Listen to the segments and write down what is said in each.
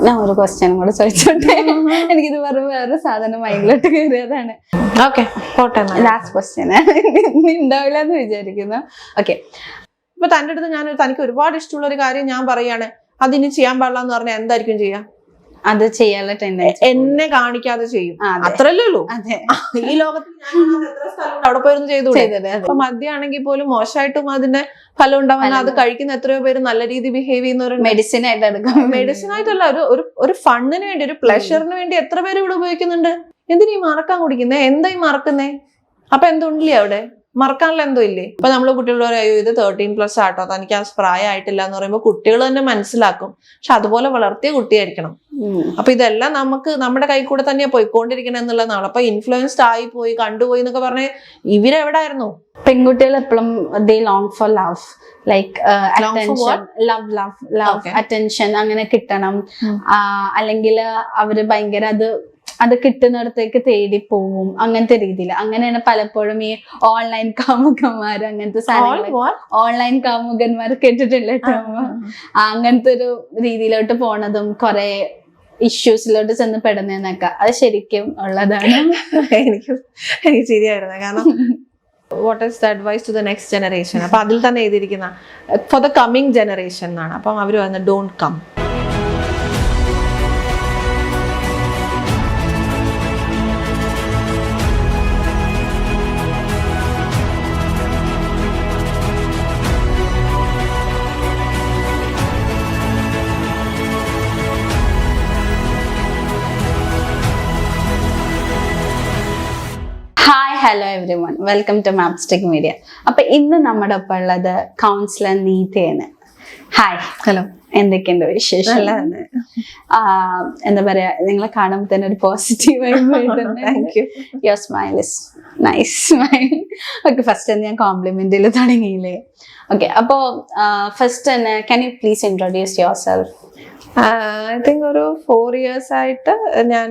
ഞാൻ ഒരു ക്വസ്റ്റ്യനും കൂടെ ചോദിച്ചോട്ടെ. എനിക്കിത് വേറെ സാധനം മൈൻഡിലോട്ട് കയറിയതാണ്. ഓക്കെ, ലാസ്റ്റ് ക്വസ്റ്റ്യൻ ഉണ്ടാവില്ല എന്ന് വിചാരിക്കുന്നു. ഓക്കെ, ഇപ്പൊ തന്റെ അടുത്ത് തനിക്ക് ഒരുപാട് ഇഷ്ടമുള്ള ഒരു കാര്യം ഞാൻ പറയാണ്, അതിനി ചെയ്യാൻ പാടില്ല എന്ന് പറഞ്ഞാൽ എന്തായിരിക്കും ചെയ്യാ? അത് ചെയ്യാനുള്ള ടെൻഡൻസി എന്നെ കാണിക്കാതെ ചെയ്യും, അത്രല്ലേ ഉള്ളൂ. ഈ ലോകത്തിൽ എത്ര സ്ഥലമുണ്ട്, അവിടെ പോയിരുന്നു ചെയ്തു. അപ്പൊ മദ്യമാണെങ്കിൽ പോലും മോശമായിട്ടും അതിന്റെ ഫലം ഉണ്ടാവാൻ അത് കഴിക്കുന്ന എത്രയോ പേര് നല്ല രീതി ബിഹേവ് ചെയ്യുന്നവരുണ്ട്. മെഡിസിൻ ആയിട്ട് എടുക്കാം. മെഡിസിൻ ആയിട്ടല്ല, ഒരു ഫണ്ടിന് വേണ്ടി, ഒരു പ്ലഷറിന് വേണ്ടി എത്ര പേര് ഇവിടെ ഉപയോഗിക്കുന്നുണ്ട്. എന്തിനീ മറക്കാൻ കുടിക്കുന്നേ? എന്തായി മറക്കുന്നേ? അപ്പൊ എന്തുണ്ടില്ലേ അവിടെ? മറക്കാനുള്ള എന്തോ ഇല്ലേ? ഇപ്പൊ നമ്മള് കുട്ടികളോട് പറയും ഇത് 13+ ആട്ടോ, തനിക്ക് ആ പ്രായമായിട്ടില്ല എന്ന് പറയുമ്പോൾ കുട്ടികൾ തന്നെ മനസ്സിലാക്കും. പക്ഷെ അതുപോലെ വളർത്തിയ കുട്ടിയായിരിക്കണം. അപ്പൊ ഇതെല്ലാം നമുക്ക് നമ്മുടെ കൈ കൂടെ തന്നെയാ പോയിക്കൊണ്ടിരിക്കണം എന്നുള്ളതാണ്. അപ്പൊ ഇൻഫ്ലുവൻസ്ഡ് ആയി പോയി, കണ്ടുപോയി എന്നൊക്കെ പറഞ്ഞ് ഇവരെവിടായിരുന്നു? പെൺകുട്ടികൾ എപ്പോഴും the long for love, like attention അങ്ങനെ കിട്ടണം. അല്ലെങ്കിൽ അവര് ഭയങ്കര അത് കിട്ടുന്നിടത്തേക്ക് തേടി പോവും, അങ്ങനത്തെ രീതിയിൽ. അങ്ങനെയാണ് പലപ്പോഴും ഈ ഓൺലൈൻ കാമുകന്മാർ, അങ്ങനത്തെ ഓൺലൈൻ കാമുകന്മാർ കേട്ടിട്ടില്ല കേട്ടോ. അങ്ങനത്തെ ഒരു രീതിയിലോട്ട് പോണതും കുറെ ഇഷ്യൂസിലോട്ട് ചെന്ന് പെടുന്നതൊക്കെ അത് ശരിക്കും ഉള്ളതാണ്. എനിക്ക് ശരിയായിരുന്നു. കാരണം what is the advice to the next generation? അപ്പൊ അതിൽ തന്നെ എഴുതിയിരിക്കുന്ന ഫോർ ദ കമ്മിങ് ജനറേഷൻ എന്നാണ്. അപ്പം അവര് പറയുന്നത് don't come. Hello everyone, welcome to Mapstic Media. അപ്പൊ ഇന്ന് നമ്മുടെ ഒപ്പം ഉള്ളത് കൗൺസിലർ നീതയാണ്. ഹായ്. ഹലോ, എന്തൊക്കെയുണ്ട് വിശേഷം? എന്താ പറയാ, നിങ്ങളെ കാണുമ്പോൾ തന്നെ ഒരു positive your smile is nice smile. Okay, first ഞാൻ കോംപ്ലിമെന്റിൽ തുടങ്ങിയില്ലേ? ഓക്കെ, അപ്പോ ഫസ്റ്റ് തന്നെ can you please introduce your self? I think ഒരു 4 years ആയിട്ട് ഞാൻ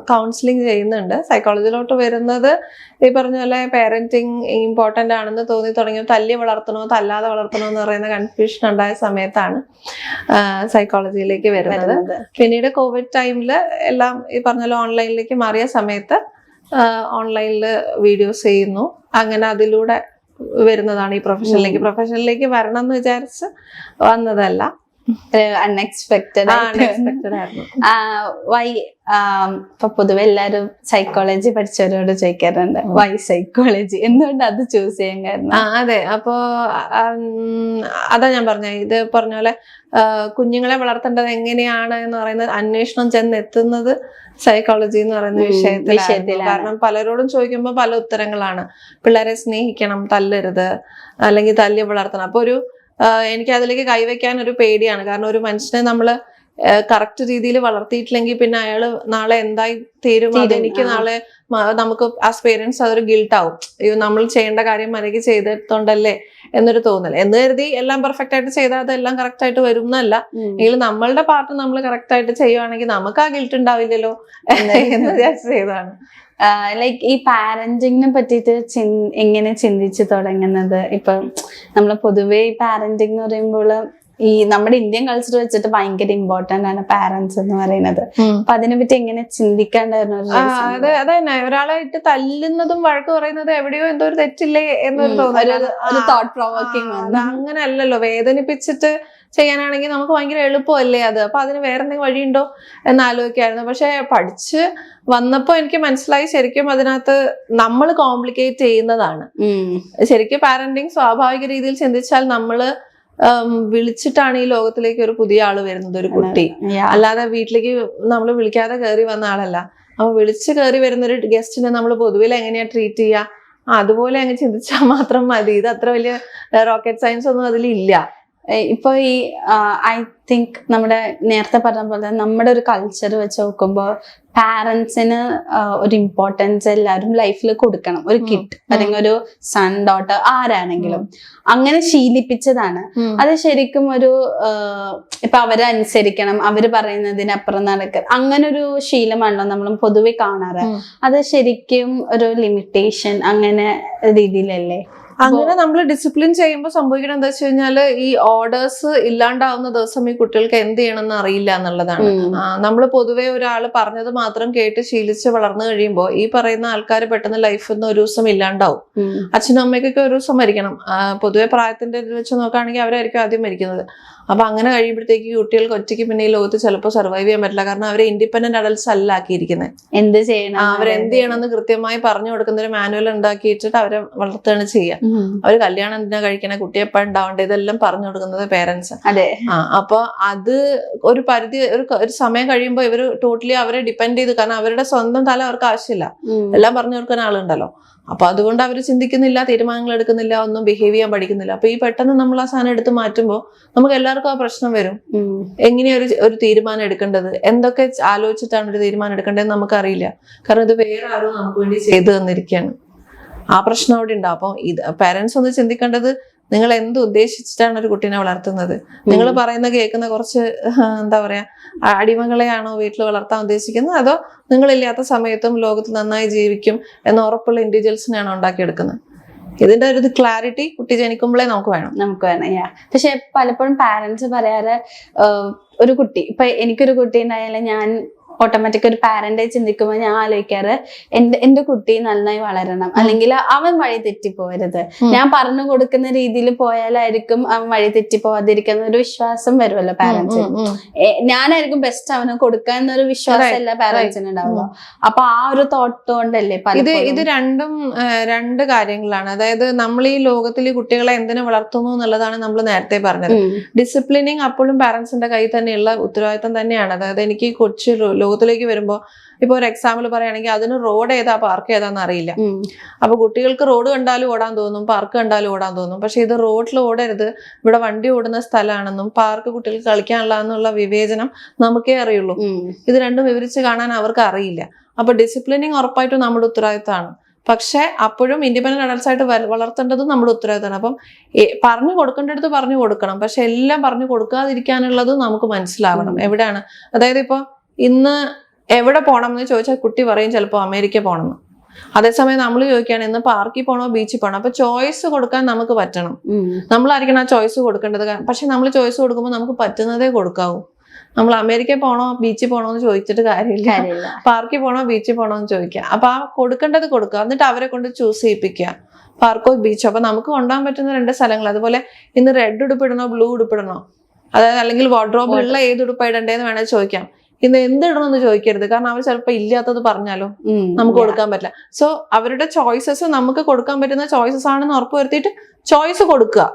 കൗൺസിലിംഗ് ചെയ്യുന്നുണ്ട്. സൈക്കോളജിയിലോട്ട് വരുന്നത് ഈ പറഞ്ഞ പോലെ പാരന്റിങ് ഇമ്പോർട്ടൻ്റ് ആണെന്ന് തോന്നി തുടങ്ങിയ, തല്ലി വളർത്തണോ തല്ലാതെ വളർത്തണോ എന്ന് പറയുന്ന കൺഫ്യൂഷൻ ഉണ്ടായ സമയത്താണ് സൈക്കോളജിയിലേക്ക് വരുന്നത്. പിന്നീട് കോവിഡ് ടൈമിൽ എല്ലാം ഈ പറഞ്ഞ പോലെ ഓൺലൈനിലേക്ക് മാറിയ സമയത്ത് ഓൺലൈനിൽ വീഡിയോസ് ചെയ്യുന്നു. അങ്ങനെ അതിലൂടെ വരുന്നതാണ് ഈ പ്രൊഫഷനിലേക്ക് വരണം എന്ന് വിചാരിച്ച് വന്നതല്ല. അൺഎക്സ്പെക്ടഡ് ആയിരുന്നു. വൈ? ഇപ്പൊ പൊതുവെ എല്ലാരും സൈക്കോളജി പഠിച്ചവരോട് ചോദിക്കാറുണ്ട് വൈ സൈക്കോളജി, എന്തുകൊണ്ട് അത് ചൂസ് ചെയ്യാൻ കാരണം? അതെ, അപ്പോ അതാ ഞാൻ പറഞ്ഞ, ഇത് പറഞ്ഞ പോലെ കുഞ്ഞുങ്ങളെ വളർത്തേണ്ടത് എങ്ങനെയാണ് എന്ന് പറയുന്നത് അന്വേഷണം ചെന്നെത്തുന്നത് സൈക്കോളജി എന്ന് പറയുന്ന വിഷയത്തിൽ. കാരണം പലരോടും ചോദിക്കുമ്പോൾ പല ഉത്തരങ്ങളാണ്. പിള്ളേരെ സ്നേഹിക്കണം, തല്ലരുത്, അല്ലെങ്കിൽ തല്ലി വളർത്തണം. അപ്പൊ എനിക്ക് അതിലേക്ക് കൈവയ്ക്കാൻ ഒരു പേടിയാണ്. കാരണം ഒരു മനുഷ്യനെ നമ്മള് കറക്റ്റ് രീതിയിൽ വളർത്തിയിട്ടില്ലെങ്കിൽ പിന്നെ അയാള് നാളെ എന്തായി തീരും, അതെനിക്ക് നാളെ നമുക്ക് ആസ് പേരൻസ് അതൊരു ഗിൽട്ടാവും. അയ്യോ, നമ്മൾ ചെയ്യേണ്ട കാര്യം മനക്ക് ചെയ്തിട്ടുണ്ടല്ലേ എന്നൊരു തോന്നൽ. എന്ന് കരുതി എല്ലാം പെർഫെക്റ്റ് ആയിട്ട് ചെയ്താൽ അതെല്ലാം കറക്റ്റ് ആയിട്ട് വരും എന്നല്ല. എങ്കിലും നമ്മളുടെ പാർട്ട് നമ്മൾ കറക്റ്റ് ആയിട്ട് ചെയ്യുവാണെങ്കിൽ നമുക്ക് ആ ഗിൽട്ട് ഉണ്ടാവില്ലല്ലോ എന്ന് വിചാരിച്ച് ചെയ്തതാണ്. ലൈക്ക് ഈ പാരന്റിങ്ങിനെ പറ്റിയിട്ട് എങ്ങനെ ചിന്തിച്ചു തുടങ്ങുന്നത്? ഇപ്പൊ നമ്മള് പൊതുവേ ഈ പാരന്റിങ് എന്ന് പറയുമ്പോൾ ഈ നമ്മുടെ ഇന്ത്യൻ കൾച്ചർ വെച്ചിട്ട് ഭയങ്കര ഇമ്പോർട്ടന്റ് ആണ് പാരന്റ്സ് എന്ന് പറയുന്നത്. അപ്പൊ അതിനെ പറ്റി എങ്ങനെ ചിന്തിക്കാണ്ടായിരുന്നു? അതന്നെ, ഒരാളായിട്ട് തല്ലുന്നതും വഴക്ക് പറയുന്നതും എവിടെയോ എന്തോ ഒരു തെറ്റില്ലേ എന്നൊരു തോന്നൽ. അങ്ങനെ അല്ലല്ലോ, വേദനിപ്പിച്ചിട്ട് ചെയ്യാനാണെങ്കിൽ നമുക്ക് ഭയങ്കര എളുപ്പമല്ലേ അത്. അപ്പൊ അതിന് വേറെ എന്തെങ്കിലും വഴിയുണ്ടോ എന്ന് ആലോചിക്കായിരുന്നു. പക്ഷെ പഠിച്ച് വന്നപ്പോ എനിക്ക് മനസ്സിലായി ശരിക്കും അതിനകത്ത് നമ്മൾ കോംപ്ലിക്കേറ്റ് ചെയ്യുന്നതാണ്. ശരിക്കും പാരന്റിങ് സ്വാഭാവിക രീതിയിൽ ചിന്തിച്ചാൽ നമ്മള് വിളിച്ചിട്ടാണ് ഈ ലോകത്തിലേക്ക് ഒരു പുതിയ ആള് വരുന്നത്, ഒരു കുട്ടി. അല്ലാതെ വീട്ടിലേക്ക് നമ്മൾ വിളിക്കാതെ കയറി വന്ന ആളല്ല. അപ്പൊ വിളിച്ച് കയറി വരുന്ന ഒരു ഗസ്റ്റിനെ നമ്മൾ പൊതുവിൽ എങ്ങനെയാ ട്രീറ്റ് ചെയ്യുക, അതുപോലെ അങ്ങ് ചിന്തിച്ചാൽ മാത്രം മതി. ഇത് അത്ര വലിയ റോക്കറ്റ് സയൻസ് ഒന്നും അതിലില്ല. ഇപ്പൊ ഈ ഐ തിങ്ക് നമ്മുടെ നേരത്തെ പറഞ്ഞ പോലെ നമ്മുടെ ഒരു കൾച്ചർ വെച്ച് നോക്കുമ്പോൾ പാരന്റ്സിന് ഒരു ഇമ്പോർട്ടൻസ് എല്ലാവരും ലൈഫിൽ കൊടുക്കണം. ഒരു കിഡ് അല്ലെങ്കിൽ ഒരു സൺ ഡോട്ടർ ആരാണെങ്കിലും അങ്ങനെ ശീലിപ്പിച്ചതാണ്. അത് ശരിക്കും ഒരു ഇപ്പൊ അവരെ അനുസരിക്കണം, അവര് പറയുന്നതിനപ്പുറം നടക്കുക, അങ്ങനെ ഒരു ശീലമാണല്ലോ നമ്മൾ പൊതുവെ കാണാറ്. അത് ശരിക്കും ഒരു ലിമിറ്റേഷൻ അങ്ങനെ രീതിയിലല്ലേ? അങ്ങനെ നമ്മൾ ഡിസിപ്ലിൻ ചെയ്യുമ്പോൾ സംഭവിക്കണം എന്താ വെച്ച് കഴിഞ്ഞാല് ഈ ഓർഡേഴ്സ് ഇല്ലാണ്ടാവുന്ന ദിവസം ഈ കുട്ടികൾക്ക് എന്ത് ചെയ്യണമെന്ന് അറിയില്ല എന്നുള്ളതാണ്. നമ്മൾ പൊതുവെ ഒരാൾ പറഞ്ഞത് മാത്രം കേട്ട് ശീലിച്ച് വളർന്നു കഴിയുമ്പോൾ ഈ പറയുന്ന ആൾക്കാർ പെട്ടെന്ന് ലൈഫിൽ നിന്ന് ഒരു ദിവസം ഇല്ലാണ്ടാവും. അച്ഛനും അമ്മയ്ക്കൊക്കെ ഒരു ദിവസം മരിക്കണം. പൊതുവെ പ്രായത്തിന്റെ ഇത് വെച്ച് നോക്കുകയാണെങ്കിൽ അവരായിരിക്കും ആദ്യം മരിക്കുന്നത്. അപ്പൊ അങ്ങനെ കഴിയുമ്പോഴത്തേക്ക് കുട്ടികൾക്ക് ഒറ്റയ്ക്ക് പിന്നെ ഈ ലോകത്ത് ചിലപ്പോൾ സർവൈവ് ചെയ്യാൻ പറ്റില്ല. കാരണം അവരെ ഇൻഡിപെൻഡന്റ് അഡൽട്സ് അല്ല ആക്കിയിരിക്കുന്നത്. എന്ത് ചെയ്യണം, അവരെന്ത് ചെയ്യണമെന്ന് കൃത്യമായി പറഞ്ഞു കൊടുക്കുന്ന ഒരു മാനുവൽ ഉണ്ടാക്കി വെച്ചിട്ട് അവരെ വളർത്തുകയാണ് ചെയ്യുക. അവര് കല്യാണം എന്തിനാ കഴിക്കണേ, കുട്ടി എപ്പോഴും ഉണ്ടാവണ്ടേ, ഇതെല്ലാം പറഞ്ഞു കൊടുക്കുന്നത് പേരൻസ്. അതെ. അപ്പൊ അത് ഒരു പരിധി ഒരു സമയം കഴിയുമ്പോൾ ഇവര് ടോട്ടലി അവരെ ഡിപ്പെൻഡ് ചെയ്ത്, കാരണം അവരുടെ സ്വന്തം തല അവർക്ക് ആവശ്യമില്ല, എല്ലാം പറഞ്ഞു കൊടുക്കാൻ ആളുണ്ടല്ലോ. അപ്പൊ അതുകൊണ്ട് അവർ ചിന്തിക്കുന്നില്ല, തീരുമാനങ്ങൾ എടുക്കുന്നില്ല, ഒന്നും ബിഹേവ് ചെയ്യാൻ പഠിക്കുന്നില്ല. അപ്പൊ ഈ പെട്ടെന്ന് നമ്മൾ ആ സാധനം എടുത്ത് മാറ്റുമ്പോൾ നമുക്ക് എല്ലാവർക്കും ആ പ്രശ്നം വരും. എങ്ങനെയാ ഒരു തീരുമാനം എടുക്കേണ്ടത്, എന്തൊക്കെ ആലോചിച്ചിട്ടാണ് ഒരു തീരുമാനം എടുക്കേണ്ടതെന്ന് നമുക്കറിയില്ല. കാരണം ഇത് വേറെ ആരും നമുക്ക് വേണ്ടി ചെയ്തു തന്നിരിക്കുകയാണ്. ആ പ്രശ്നം അവിടെ ഉണ്ടാവും. അപ്പൊ ഇത് പാരന്റ്സ് ഒന്ന് ചിന്തിക്കേണ്ടത്, നിങ്ങൾ എന്ത് ഉദ്ദേശിച്ചിട്ടാണ് ഒരു കുട്ടീനെ വളർത്തുന്നത്? നിങ്ങൾ പറയുന്ന കേൾക്കുന്ന കുറച്ച് എന്താ പറയാ അടിമകളെയാണോ വീട്ടിൽ വളർത്താൻ ഉദ്ദേശിക്കുന്നത്, അതോ നിങ്ങളില്ലാത്ത സമയത്തും ലോകത്ത് നന്നായി ജീവിക്കും എന്ന ഉറപ്പുള്ള ഇൻഡിവിജ്വൽസിനെയാണോ ഉണ്ടാക്കിയെടുക്കുന്നത്? ഇതിന്റെ ഒരു ക്ലാരിറ്റി കുട്ടി ജനിക്കുമ്പോഴേ നമുക്ക് വേണം. പക്ഷെ പലപ്പോഴും പാരന്റ്സ് പറയാറ്, ഒരു കുട്ടി ഇപ്പൊ എനിക്കൊരു കുട്ടി ഉണ്ടായാലും ഞാൻ ഓട്ടോമാറ്റിക് ഒരു പാരന്റ് ചിന്തിക്കുമ്പോൾ ഞാൻ ആലോചിക്കാറ്, എന്റെ കുട്ടി നന്നായി വളരണം, അല്ലെങ്കിൽ അവൻ വഴി തെറ്റിപ്പോകരുത്. ഞാൻ പറഞ്ഞു കൊടുക്കുന്ന രീതിയിൽ പോയാലായിരിക്കും അവൻ വഴി തെറ്റിപ്പോവാതിരിക്കുന്ന ഒരു വിശ്വാസം വരുമല്ലോ പാരന്റ്സിന്. ഞാനായിരിക്കും ബെസ്റ്റ് അവന് കൊടുക്കുക എന്നൊരു വിശ്വാസം എല്ലാ പാരന്റ്സിനും ഉണ്ടാവുക. അപ്പൊ ആ ഒരു തോട്ട് കൊണ്ടല്ലേ ഇത് രണ്ട് കാര്യങ്ങളാണ്. അതായത് നമ്മൾ ഈ ലോകത്തിൽ ഈ കുട്ടികളെ എന്തിനു വളർത്തുന്നു എന്നുള്ളതാണ് നമ്മൾ നേരത്തെ പറഞ്ഞത്. ഡിസിപ്ലിനിങ് അപ്പോഴും പാരന്റ്സിന്റെ കയ്യിൽ തന്നെയുള്ള ഉത്തരവാദിത്തം തന്നെയാണ്. അതായത് എനിക്ക് കൊച്ചു ലോകത്തിലേക്ക് വരുമ്പോ ഇപ്പൊ ഒരു എക്സാമ്പിൾ പറയുകയാണെങ്കിൽ അതിന് റോഡ് ഏതാ പാർക്ക് ഏതാന്ന് അറിയില്ല. അപ്പൊ കുട്ടികൾക്ക് റോഡ് കണ്ടാലും ഓടാൻ തോന്നും, പാർക്ക് കണ്ടാലും ഓടാൻ തോന്നും. പക്ഷെ ഇത് റോഡിൽ ഓടരുത്, ഇവിടെ വണ്ടി ഓടുന്ന സ്ഥലമാണെന്നും പാർക്ക് കുട്ടികൾക്ക് കളിക്കാനുള്ള വിവേചനം നമുക്കേ അറിയുള്ളൂ. ഇത് രണ്ടും വിവരിച്ച് കാണാൻ അവർക്ക് അറിയില്ല. അപ്പൊ ഡിസിപ്ലിനിങ് ഉറപ്പായിട്ടും നമ്മുടെ ഉത്തരവാദിത്തമാണ്. പക്ഷെ അപ്പോഴും ഇൻഡിപെൻഡന്റ് അഡൽട്സ് ആയിട്ട് വളർത്തേണ്ടതും നമ്മുടെ ഉത്തരവാദിത്തമാണ്. അപ്പം പറഞ്ഞു കൊടുക്കേണ്ടടുത്ത് പറഞ്ഞു കൊടുക്കണം. പക്ഷെ എല്ലാം പറഞ്ഞു കൊടുക്കാതിരിക്കാനുള്ളതും നമുക്ക് മനസ്സിലാവണം എവിടെയാണ്. അതായത് ഇപ്പൊ ഇന്ന് എവിടെ പോകണം എന്ന് ചോദിച്ചാൽ കുട്ടി പറയും ചിലപ്പോൾ അമേരിക്ക പോകണമെന്ന്. അതേസമയം നമ്മൾ ചോദിക്കുകയാണ് ഇന്ന് പാർക്കിൽ പോകണോ ബീച്ചിൽ പോകണോ. അപ്പൊ ചോയ്സ് കൊടുക്കാൻ നമുക്ക് പറ്റണം. നമ്മളായിരിക്കണം ആ ചോയ്സ് കൊടുക്കേണ്ടത്. പക്ഷെ നമ്മൾ ചോയ്സ് കൊടുക്കുമ്പോൾ നമുക്ക് പറ്റുന്നതേ കൊടുക്കാവൂ. നമ്മൾ അമേരിക്കയിൽ പോകണോ ബീച്ചിൽ പോകണോ എന്ന് ചോദിച്ചിട്ട് കാര്യമില്ല. പാർക്കിൽ പോകണോ ബീച്ചിൽ പോകണോ എന്ന് ചോദിക്കുക. അപ്പൊ ആ കൊടുക്കേണ്ടത് കൊടുക്കുക, എന്നിട്ട് അവരെ കൊണ്ട് ചൂസ് ചെയ്യിപ്പിക്കുക, പാർക്കോ ബീച്ചോ. അപ്പൊ നമുക്ക് കൊണ്ടുപോകാൻ പറ്റുന്ന 2 സ്ഥലങ്ങൾ. അതുപോലെ ഇന്ന് റെഡ് ഉടുപ്പിടണോ ബ്ലൂ ഉടുപ്പിടണോ, അതായത് അല്ലെങ്കിൽ വാർഡ്രോബിലുള്ള ഏത് ഉടുപ്പിടണ്ടേന്ന് വേണേൽ ചോദിക്കാം. ഇന്ന് എന്തിടണമെന്ന് ചോദിക്കരുത്. കാരണം അവർ ചിലപ്പോൾ ഇല്ലാത്തത് പറഞ്ഞാലോ നമുക്ക് കൊടുക്കാൻ പറ്റില്ല. സോ അവരുടെ ചോയ്സസ് നമുക്ക് കൊടുക്കാൻ പറ്റുന്ന ചോയ്സസ് ആണെന്ന് ഉറപ്പ് വരുത്തിയിട്ട് ചോയ്സ് കൊടുക്കുക.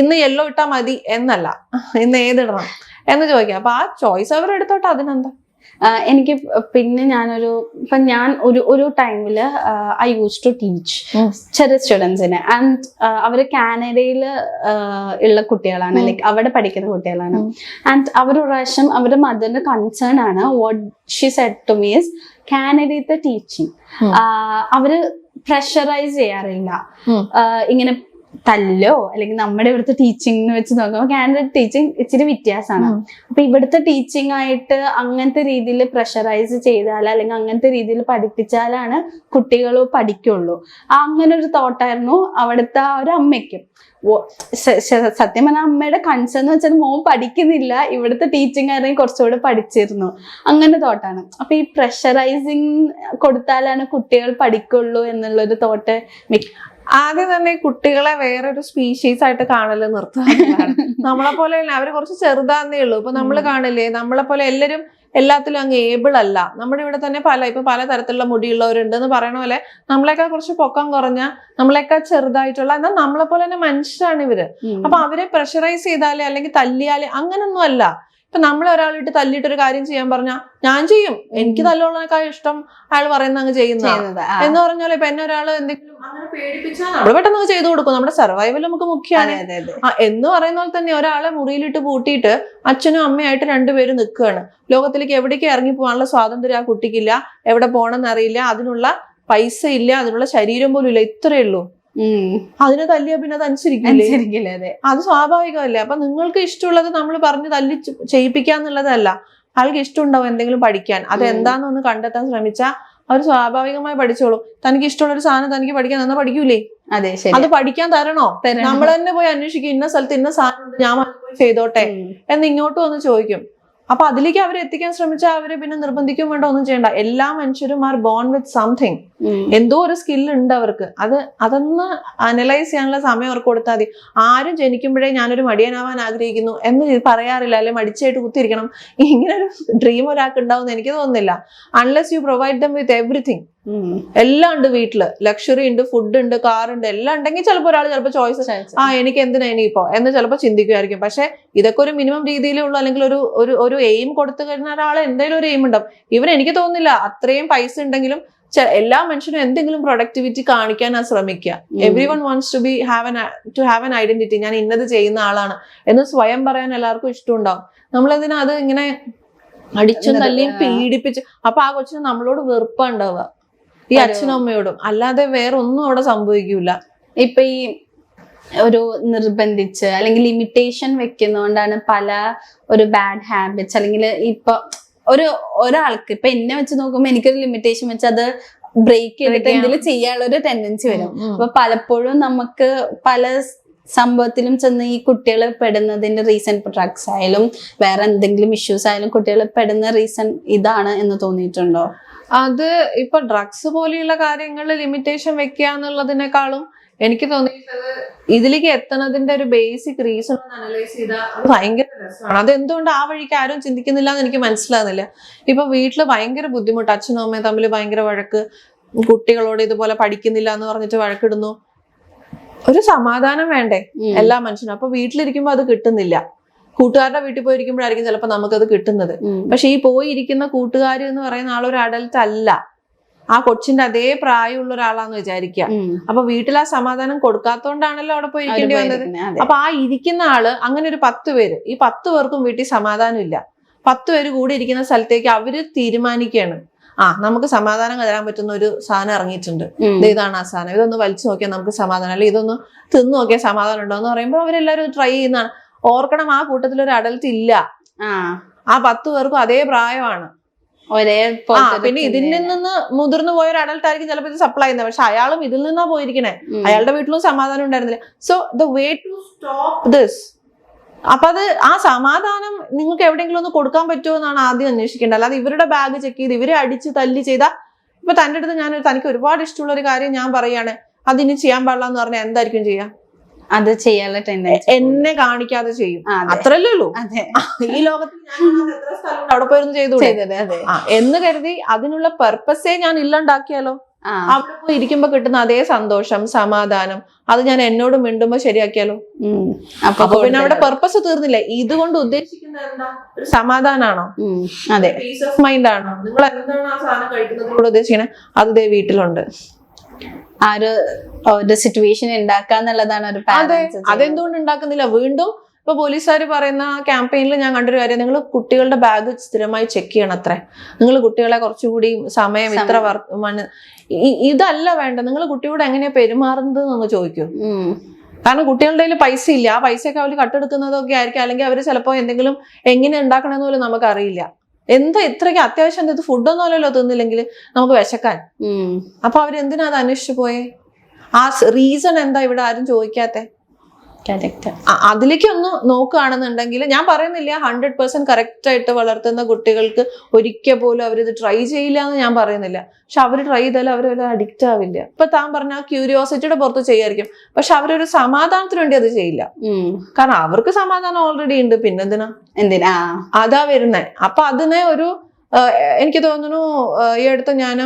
ഇന്ന് യെല്ലോ ഇട്ടാ മതി എന്നല്ല, ഇന്ന് ഏതിടണം എന്ന് ചോദിക്കാം. അപ്പൊ ആ ചോയ്സ് അവരെടുത്തോട്ടെ, അതിനെന്താ. എനിക്ക് പിന്നെ ഞാൻ ഒരു ടൈമില് ഐ യൂസ് ടു ടീച്ച് ചെറിയ സ്റ്റുഡൻസിന്. ആൻഡ് അവര് കാനഡയിൽ ഉള്ള കുട്ടികളാണ്, ലൈക്ക് അവിടെ പഠിക്കുന്ന കുട്ടികളാണ്. ആൻഡ് ഒരു പ്രാവശ്യം അവരുടെ മദറിന്റെ കൺസേൺ ആണ്, what she said to me is കാനഡയിലത്തെ ടീച്ചിങ് അവര് പ്രഷറൈസ് ചെയ്യാറില്ല. ഇങ്ങനെ തല്ലോ അല്ലെങ്കിൽ നമ്മുടെ ഇവിടുത്തെ ടീച്ചിങ് വെച്ച് നോക്കുമ്പോൾ കാനഡ ടീച്ചിങ് ഇച്ചിരി വ്യത്യാസമാണ്. അപ്പൊ ഇവിടുത്തെ ടീച്ചിങ് ആയിട്ട് അങ്ങനത്തെ രീതിയിൽ പ്രഷറൈസ് ചെയ്താൽ അല്ലെങ്കിൽ അങ്ങനത്തെ രീതിയിൽ പഠിപ്പിച്ചാലാണ് കുട്ടികൾ പഠിക്കുള്ളൂ. അങ്ങനെ ഒരു തോട്ടായിരുന്നു അവിടുത്തെ ഒരു അമ്മയ്ക്കും. സത്യം പറഞ്ഞാൽ അമ്മയുടെ കൺസേൺ എന്ന് വെച്ചാൽ മോൻ പഠിക്കുന്നില്ല, ഇവിടുത്തെ ടീച്ചിങ് ആയിരുന്നെങ്കിൽ കുറച്ചുകൂടെ പഠിച്ചിരുന്നു, അങ്ങനെ തോട്ടാണ്. അപ്പൊ ഈ പ്രഷറൈസിങ് കൊടുത്താലാണ് കുട്ടികൾ പഠിക്കുള്ളൂ എന്നുള്ളൊരു തോട്ട്. ആദ്യം തന്നെ കുട്ടികളെ വേറൊരു സ്പീഷീസ് ആയിട്ട് കാണല് നിർത്തുക. നമ്മളെ പോലെ അവര് കുറച്ച് ചെറുതാന്നേ ഉള്ളൂ. ഇപ്പൊ നമ്മൾ കാണില്ലേ, നമ്മളെ പോലെ എല്ലാത്തിലും അങ്ങ് ഏബിൾ അല്ല. നമ്മുടെ ഇവിടെ തന്നെ പല തരത്തിലുള്ള മുടിയുള്ളവരുണ്ട് എന്ന് പറയണ പോലെ നമ്മളെക്കാൾ കുറച്ച് പൊക്കം കുറഞ്ഞ, നമ്മളെക്കാൾ ചെറുതായിട്ടുള്ള, എന്നാൽ നമ്മളെ പോലെ തന്നെ മനുഷ്യരാണ് ഇവര്. അപ്പൊ അവരെ പ്രഷറൈസ് ചെയ്താല് അല്ലെങ്കിൽ തല്ലിയാല് അങ്ങനൊന്നും അല്ല. ഇപ്പൊ നമ്മളെ ഒരാളിട്ട് തല്ലിയിട്ട് ഒരു കാര്യം ചെയ്യാൻ പറഞ്ഞാൽ ഞാൻ ചെയ്യും, എനിക്ക് തല്ലുള്ളതിനേക്കാൾ ഇഷ്ടം അയാൾ പറയുന്ന അങ്ങ് ചെയ്യുന്ന എന്ന് പറഞ്ഞാൽ. ഇപ്പൊ എന്നെ ഒരാൾ എന്തെങ്കിലും അങ്ങനെ പേടിപ്പിച്ചാൽ നമ്മൾ പെട്ടെന്ന് ചെയ്തു കൊടുക്കും. നമ്മുടെ സർവൈവൽ നമുക്ക് മുഖ്യമാണ് എന്ന് പറയുന്ന പോലെ തന്നെ ഒരാളെ മുറിയിലിട്ട് പൂട്ടിയിട്ട് അച്ഛനും അമ്മയായിട്ട് 2 പേരും നിൽക്കുകയാണ്. ലോകത്തിലേക്ക് എവിടേക്ക് ഇറങ്ങി പോകാനുള്ള സ്വാതന്ത്ര്യം ആ കുട്ടിക്കില്ല, എവിടെ പോകണമെന്ന് അറിയില്ല, അതിനുള്ള പൈസ ഇല്ല, അതിനുള്ള ശരീരം പോലും ഇല്ല. ഇത്രയേ ഉള്ളൂ. അതിന് തല്ലിയാ പിന്നെ അത് അനുസരിക്കില്ലേ? അത് സ്വാഭാവികമല്ലേ. അപ്പൊ നിങ്ങൾക്ക് ഇഷ്ടമുള്ളത് നമ്മൾ പറഞ്ഞ് തല്ലി ചെയ്യിപ്പിക്കാന്നുള്ളതല്ല. ആൾക്ക് ഇഷ്ടമുണ്ടാവും എന്തെങ്കിലും പഠിക്കാൻ, അത് എന്താണെന്ന് ഒന്ന് കണ്ടെത്താൻ ശ്രമിച്ചാൽ അവർ സ്വാഭാവികമായി പഠിച്ചോളും. തനിക്ക് ഇഷ്ടമുള്ളൊരു സാധനം തനിക്ക് പഠിക്കാൻ തന്നാൽ പഠിക്കൂലേ? അതെ ശരി. അത് പഠിക്കാൻ തരണോ? നമ്മൾ തന്നെ പോയി അന്വേഷിക്കും, ഇന്ന സ്ഥലത്ത് ഇന്ന സാധനം ഉണ്ട്, ഞാൻ പോയി ചെയ്തോട്ടെ എന്ന് ഇങ്ങോട്ട് വന്ന് ചോദിക്കും. അപ്പൊ അതിലേക്ക് അവരെ എത്തിക്കാൻ ശ്രമിച്ചാൽ അവരെ പിന്നെ നിർബന്ധിക്കും വേണ്ട, ഒന്നും ചെയ്യണ്ട. എല്ലാ മനുഷ്യരും ആർ ബോൺ വിത്ത് സംതിങ്. എന്തോ ഒരു സ്കില്ല് ഉണ്ട് അവർക്ക്. അതൊന്ന് അനലൈസ് ചെയ്യാനുള്ള സമയം അവർക്ക് കൊടുത്താൽ മതി. ആരും ജനിക്കുമ്പോഴേ ഞാനൊരു മടിയനാവാൻ ആഗ്രഹിക്കുന്നു എന്ന് പറയാറില്ല, അല്ലെ മടിച്ചായിട്ട് കുത്തിയിരിക്കണം, ഇങ്ങനെ ഒരു ഡ്രീം ഒരാൾക്ക് ഉണ്ടാവും എനിക്ക് തോന്നുന്നില്ല. Unless you provide dum with everything. എല്ലാം ഉണ്ട് വീട്ടില്, ലക്ഷറി ഉണ്ട്, ഫുഡ് ഉണ്ട്, കാർ ഉണ്ട്, എല്ലാം ഉണ്ടെങ്കിൽ ചിലപ്പോൾ ഒരാൾ ചിലപ്പോൾ ചോയ്സ് എനിക്ക് എന്തിനാ ഇനിയിപ്പോ എന്ന് ചിലപ്പോൾ ചിന്തിക്കുമായിരിക്കും. പക്ഷെ ഇതൊക്കെ ഒരു മിനിമം രീതിയിലുള്ള അല്ലെങ്കിൽ ഒരു എയിം കൊടുത്തു കഴിഞ്ഞ ഒരാൾ എന്തെങ്കിലും ഒരു എയിം ഉണ്ടാവും. എനിക്ക് തോന്നുന്നില്ല അത്രയും പൈസ ഉണ്ടെങ്കിലും എല്ലാ മനുഷ്യനും എന്തെങ്കിലും പ്രൊഡക്ടിവിറ്റി കാണിക്കാൻ ശ്രമിക്കുക. Everyone wants to have an identity. ഞാൻ ഇന്നത് ചെയ്യുന്ന ആളാണ് എന്ന് സ്വയം പറയാൻ എല്ലാവർക്കും ഇഷ്ടമുണ്ടാവും. നമ്മളെന്തിനാ അത് ഇങ്ങനെ അടിച്ചും തല്ലിയും പീഡിപ്പിച്ച്? അപ്പൊ ആ കൊച്ചിന് നമ്മളോട് വെറുപ്പുണ്ടാവുക, ഈ അച്ഛനും അമ്മയോടും, അല്ലാതെ വേറെ ഒന്നും അവിടെ സംഭവിക്കൂല. ഇപ്പൊ ഈ ഒരു നിർബന്ധിച്ച് അല്ലെങ്കിൽ ലിമിറ്റേഷൻ വെക്കുന്നതുകൊണ്ടാണ് പല ഒരു ബാഡ് ഹാബിറ്റ്സ്, അല്ലെങ്കിൽ ഇപ്പൊ ഒരാൾക്ക് ഇപ്പൊ എന്നെ വെച്ച് നോക്കുമ്പോ എനിക്കൊരു ലിമിറ്റേഷൻ വെച്ച് അത് ബ്രേക്ക് ചെയ്തിട്ട് എന്തെങ്കിലും ചെയ്യാനുള്ള ഒരു ടെൻഡൻസി വരും. അപ്പൊ പലപ്പോഴും നമുക്ക് പല സംഭവത്തിലും ചെന്ന് ഈ കുട്ടികൾ പെടുന്നതിന്റെ റീസൺ, ഇപ്പൊ ഡ്രഗ്സ് ആയാലും വേറെ എന്തെങ്കിലും ഇഷ്യൂസ് ആയാലും കുട്ടികൾ പെടുന്ന റീസൺ ഇതാണ് എന്ന് തോന്നിയിട്ടുണ്ടോ? അത് ഇപ്പൊ ഡ്രഗ്സ് പോലെയുള്ള കാര്യങ്ങളിൽ ലിമിറ്റേഷൻ വെക്കുക എന്നുള്ളതിനേക്കാളും എനിക്ക് തോന്നിയിട്ടുള്ളത് ഇതിലേക്ക് എത്തുന്നതിന്റെ ഒരു ബേസിക് റീസൺ അനലൈസ് ചെയ്താൽ ഭയങ്കര രസമാണ്. അതെന്തുകൊണ്ട് ആ വഴിക്ക് ആരും ചിന്തിക്കുന്നില്ല എന്ന് എനിക്ക് മനസ്സിലാകുന്നില്ല. ഇപ്പൊ വീട്ടില് ഭയങ്കര ബുദ്ധിമുട്ട്, അച്ഛനും അമ്മയും തമ്മിൽ ഭയങ്കര വഴക്ക്, കുട്ടികളോട് ഇതുപോലെ പഠിക്കുന്നില്ല എന്ന് പറഞ്ഞിട്ട് വഴക്കിടുന്നു. ഒരു സമാധാനം വേണ്ടേ എല്ലാ മനുഷ്യനും? അപ്പൊ വീട്ടിലിരിക്കുമ്പോ അത് കിട്ടുന്നില്ല. കൂട്ടുകാരുടെ വീട്ടിൽ പോയിരിക്കുമ്പോഴായിരിക്കും ചിലപ്പോൾ നമുക്കത് കിട്ടുന്നത്. പക്ഷെ ഈ പോയിരിക്കുന്ന കൂട്ടുകാർ എന്ന് പറയുന്ന ആളൊരു അഡൽട്ട് അല്ല, ആ കൊച്ചിന്റെ അതേ പ്രായമുള്ള ഒരാളാന്ന് വിചാരിക്കുക. അപ്പൊ വീട്ടിൽ ആ സമാധാനം കൊടുക്കാത്തോണ്ടാണല്ലോ അവിടെ പോയി ഇരിക്കേണ്ടി വന്നത്. അപ്പൊ ആ ഇരിക്കുന്ന ആള് അങ്ങനെ ഒരു 10 പേര്, ഈ 10 പേർക്കും വീട്ടിൽ സമാധാനം ഇല്ല. 10 പേര് കൂടി ഇരിക്കുന്ന സ്ഥലത്തേക്ക് അവര് തീരുമാനിക്കുകയാണ്, നമുക്ക് സമാധാനം തരാൻ പറ്റുന്ന ഒരു സാധനം ഇറങ്ങിയിട്ടുണ്ട്, ഇതാണ് ആ സാധനം, ഇതൊന്ന് വലിച്ചു നോക്കിയാൽ നമുക്ക് സമാധാനം, അല്ലെ ഇതൊന്ന് തിന്നു നോക്കിയാൽ സമാധാനം ഉണ്ടോ എന്ന് പറയുമ്പോൾ അവരെല്ലാരും ട്രൈ ചെയ്യുന്നതാണ്. ഓർക്കണം, ആ കൂട്ടത്തിൽ ഒരു അഡൽട്ട് ഇല്ല, ആ 10 പേർക്കും അതേ പ്രായമാണ്. പിന്നെ ഇതിൽ നിന്ന് മുതിർന്നു പോയ ഒരു അഡൽട്ട് ആയിരിക്കും ചിലപ്പോൾ ഇത് സപ്ലൈ ചെയ്യുന്നത്, പക്ഷെ അയാളും ഇതിൽ നിന്നാ പോയിരിക്കണേ, അയാളുടെ വീട്ടിലും സമാധാനം ഉണ്ടായിരുന്നില്ല. So the way to stop this, അപ്പൊ അത് ആ സമാധാനം നിങ്ങൾക്ക് എവിടെയെങ്കിലും ഒന്ന് കൊടുക്കാൻ പറ്റുമോ എന്നാണ് ആദ്യം അന്വേഷിക്കേണ്ടത്. അല്ലാതെ ഇവരുടെ ബാഗ് ചെക്ക് ചെയ്ത് ഇവരെ അടിച്ച് തല്ലി ചെയ്താൽ, ഇപ്പൊ തന്റെ അടുത്ത് തനിക്ക് ഒരുപാട് ഇഷ്ടമുള്ള ഒരു കാര്യം ഞാൻ പറയാണ്, അതിനി ചെയ്യാൻ പാടില്ല എന്ന് പറഞ്ഞാൽ എന്തായിരിക്കും ചെയ്യാ? അത് ചെയ്യാനുള്ള ടെൻഡൻസി എന്നെ കാണിക്കാതെ ചെയ്യും, അത്രല്ലേ ഉള്ളൂ. ഈ ലോകത്തിൽ എത്ര സ്ഥലമുണ്ട്, അവിടെ പോയിരുന്നു ചെയ്തു എന്ന് കരുതി അതിനുള്ള പെർപ്പസേ ഞാൻ ഇല്ലാണ്ടാക്കിയാലോ? അവിടെ പോയി ഇരിക്കുമ്പോ കിട്ടുന്ന അതേ സന്തോഷം, സമാധാനം, അത് ഞാൻ എന്നോട് മിണ്ടുമ്പോ ശരിയാക്കിയാലോ? അപ്പൊ പിന്നെ അവിടെ പെർപ്പസ് തീർന്നില്ല. ഇതുകൊണ്ട് ഉദ്ദേശിക്കുന്നത് എന്താ? ഒരു സമാധാനാണോ? അതെ, പീസ് ഓഫ് മൈൻഡ് ആണോ? നിങ്ങൾ എന്താണ് ആ സാധനം കഴിക്കുന്നതിലൂടെ ഉദ്ദേശിക്കണേ? അത് ദേ വീട്ടിലുണ്ട്. ആ ഒരു സിറ്റുവേഷൻ ഉണ്ടാക്കാന്നുള്ളതാണ് ഒരു പാരന്റ്സ്. അതെന്തുകൊണ്ട് ഉണ്ടാക്കുന്നില്ല? വീണ്ടും ഇപ്പൊ പോലീസുകാർ പറയുന്ന ക്യാമ്പയിനിൽ ഞാൻ കണ്ടൊരു കാര്യം, നിങ്ങൾ കുട്ടികളുടെ ബാഗ് സ്ഥിരമായി ചെക്ക് ചെയ്യണം അത്രേ. നിങ്ങൾ കുട്ടികളെ കുറച്ചുകൂടി സമയം ഇത്ര ഇതല്ല വേണ്ട, നിങ്ങൾ കുട്ടിയോട് എങ്ങനെയാ പെരുമാറുന്നത് എന്ന് ചോദിക്കൂ. കാരണം കുട്ടികളുടെ കയ്യിൽ പൈസ ഇല്ല, ആ പൈസയൊക്കെ അവർ കട്ടെടുക്കുന്നതൊക്കെ ആയിരിക്കും, അല്ലെങ്കിൽ അവർ ചിലപ്പോൾ എന്തെങ്കിലും എങ്ങനെ ഉണ്ടാക്കണമെന്ന് പോലും നമുക്ക് അറിയില്ല. എന്താ ഇത്രയ്ക്ക് അത്യാവശ്യം എന്താ, ഇത് ഫുഡൊന്നും അല്ലല്ലോ തിന്നില്ലെങ്കിൽ നമുക്ക് വിശക്കാൻ. അപ്പൊ അവരെന്തിനാ അത് അന്വേഷിച്ചു പോയേ? ആ റീസൺ എന്താ ഇവിടെ ആരും ചോദിക്കാത്തെ? അതിലേക്ക് ഒന്ന് നോക്കുകയാണെന്നുണ്ടെങ്കിൽ, ഞാൻ പറയുന്നില്ല 100% കറക്റ്റ് ആയിട്ട് വളർത്തുന്ന കുട്ടികൾക്ക് ഒരിക്കൽ പോലും അവരിത് ട്രൈ ചെയ്യില്ല എന്ന് ഞാൻ പറയുന്നില്ല. പക്ഷെ അവർ ട്രൈ ചെയ്താലും അവരത് അഡിക്റ്റ് ആവില്ല. ഇപ്പൊ താൻ പറഞ്ഞ ക്യൂരിയോസിറ്റിയുടെ പുറത്ത് ചെയ്യായിരിക്കും, പക്ഷെ അവരൊരു സമാധാനത്തിന് വേണ്ടി അത് ചെയ്യില്ല. കാരണം അവർക്ക് സമാധാനം ഓൾറെഡി ഉണ്ട്, എന്തിനാ അതാ വരുന്നേ. അപ്പൊ അതിനെ എനിക്ക് തോന്നുന്നു ഈ അടുത്ത് ഞാൻ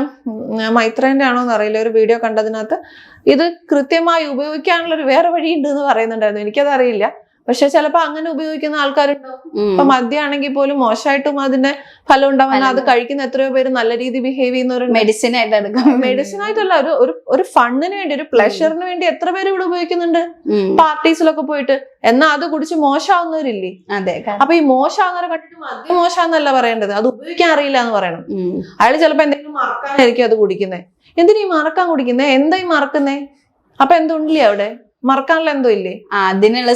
മൈത്രേന്റെ ആണോന്ന് അറിയില്ല, ഒരു വീഡിയോ കണ്ടതിനകത്ത് ഇത് കൃത്യമായി ഉപയോഗിക്കാനുള്ള ഒരു വേറെ വഴിയുണ്ട് എന്ന് പറയുന്നുണ്ടായിരുന്നു. എനിക്കത് അറിയില്ല, പക്ഷെ ചിലപ്പോ അങ്ങനെ ഉപയോഗിക്കുന്ന ആൾക്കാരുണ്ടാവും. ഇപ്പൊ മദ്യമാണെങ്കിൽ പോലും മോശമായിട്ടും അതിന്റെ ഫലം ഉണ്ടാവാൻ അത് കഴിക്കുന്ന എത്രയോ പേര് നല്ല രീതിയിൽ ബിഹേവ് ചെയ്യുന്നവർ മെഡിസിൻ ആയിട്ടല്ല, ഒരു ഫണ്ടിന് വേണ്ടി, ഒരു പ്ലഷറിന് വേണ്ടി എത്ര പേര് ഇവിടെ ഉപയോഗിക്കുന്നുണ്ട് പാർട്ടീസിലൊക്കെ പോയിട്ട്. എന്നാ അത് കുടിച്ച് മോശമാവുന്നവരില്ലേ? അതെ. അപ്പൊ ഈ മോശമാകുന്നവരെ കണ്ടിട്ട് മദ്യം മോശമാന്നല്ല പറയേണ്ടത്, അത് ഉപയോഗിക്കാൻ അറിയില്ല എന്ന് പറയണം. അയാൾ ചിലപ്പോ എന്തെങ്കിലും മറക്കാനായിരിക്കും അത് കുടിക്കുന്നേ. എന്തിനാ ഈ മറക്കാൻ കുടിക്കുന്നേ? എന്താ ഈ മറക്കുന്നേ? അപ്പൊ എന്തുണ്ടില്ലേ അവിടെ? മറക്കാനുള്ള എന്തോ ഇല്ലേ? അതിനുള്ള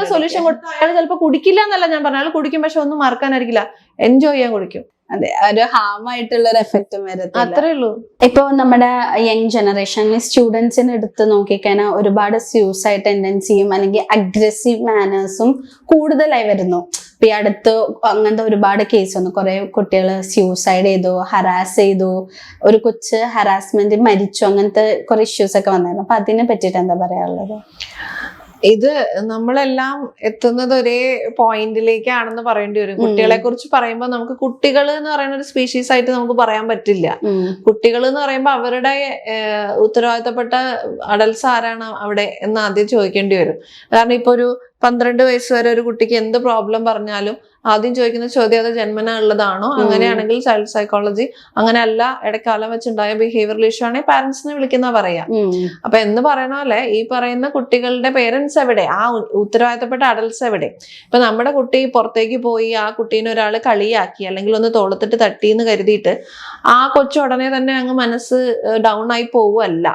സൊല്യൂഷൻ കൊടുത്താൽ അയാൾ ചിലപ്പോ കുടിക്കില്ല എന്നല്ല ഞാൻ പറഞ്ഞ, അയാൾ കുടിക്കും, പക്ഷെ ഒന്നും മറക്കാനായിരിക്കില്ല, എൻജോയ് ചെയ്യാൻ കുടിക്കും. അതെ, ഒരു ഹാം ആയിട്ടുള്ള ഒരു എഫക്റ്റും വരത്തില്ല. അത്രേ ഉള്ളൂ. ഇപ്പൊ നമ്മുടെ യങ് ജനറേഷനിൽ സ്റ്റുഡൻസിന് എടുത്ത് നോക്കിക്കഴിഞ്ഞാൽ ഒരുപാട് സ്യൂസൈഡ് ടെൻഡൻസിയും അല്ലെങ്കിൽ അഗ്രസീവ് മാനേഴ്സും കൂടുതലായി വരുന്നു. ഇപ്പൊ ഈ അടുത്ത് അങ്ങനത്തെ ഒരുപാട് കേസ് വന്നു. കുറെ കുട്ടികൾ സ്യൂസൈഡ് ചെയ്തു, ഹറാസ് ചെയ്തു, ഒരു കൊച്ച് ഹറാസ്മെന്റ് മരിച്ചു, അങ്ങനത്തെ കുറെ ഇഷ്യൂസ് ഒക്കെ വന്നായിരുന്നു. അപ്പൊ അതിനെ പറ്റിയിട്ട് എന്താ പറയാനുള്ളത്? ഇത് നമ്മളെല്ലാം എത്തുന്നത് ഒരേ പോയിന്റിലേക്കാണെന്ന് പറയേണ്ടി വരും. കുട്ടികളെ കുറിച്ച് പറയുമ്പോൾ നമുക്ക് കുട്ടികൾ എന്ന് പറയുന്ന ഒരു സ്പീഷീസ് ആയിട്ട് നമുക്ക് പറയാൻ പറ്റില്ല. കുട്ടികൾ എന്ന് പറയുമ്പോൾ അവരുടെ ഉത്തരവാദിത്തപ്പെട്ട അഡൽസ് ആരാണ് അവിടെ എന്ന് ആദ്യം ചോദിക്കേണ്ടി വരും. കാരണം ഇപ്പൊ ഒരു 12 വയസ്സ് വരെ ഒരു കുട്ടിക്ക് എന്ത് പ്രോബ്ലം പറഞ്ഞാലും ആദ്യം ചോദിക്കുന്ന ചോദ്യം അത് ജന്മന ഉള്ളതാണോ, അങ്ങനെയാണെങ്കിൽ ചൈൽഡ് സൈക്കോളജി, അങ്ങനെ അല്ല ഇടക്കാലം വെച്ചുണ്ടായ ബിഹേവിയറൽ ഇഷ്യൂ ആണെങ്കിൽ പാരന്റ്സിനെ വിളിക്കുന്ന പറയാം. അപ്പൊ എന്ന് പറയുന്ന പോലെ ഈ പറയുന്ന കുട്ടികളുടെ പേരൻസ് എവിടെ, ആ ഉത്തരവാദിത്തപ്പെട്ട അഡൽസ് എവിടെ? ഇപ്പൊ നമ്മുടെ കുട്ടി പുറത്തേക്ക് പോയി ആ കുട്ടീനെ ഒരാൾ കളിയാക്കി അല്ലെങ്കിൽ ഒന്ന് തോളത്തിട്ട് തട്ടി എന്ന് കരുതിയിട്ട് ആ കൊച്ചു ഉടനെ തന്നെ അങ്ങ് മനസ്സ് ഡൗൺ ആയി പോവുമല്ല.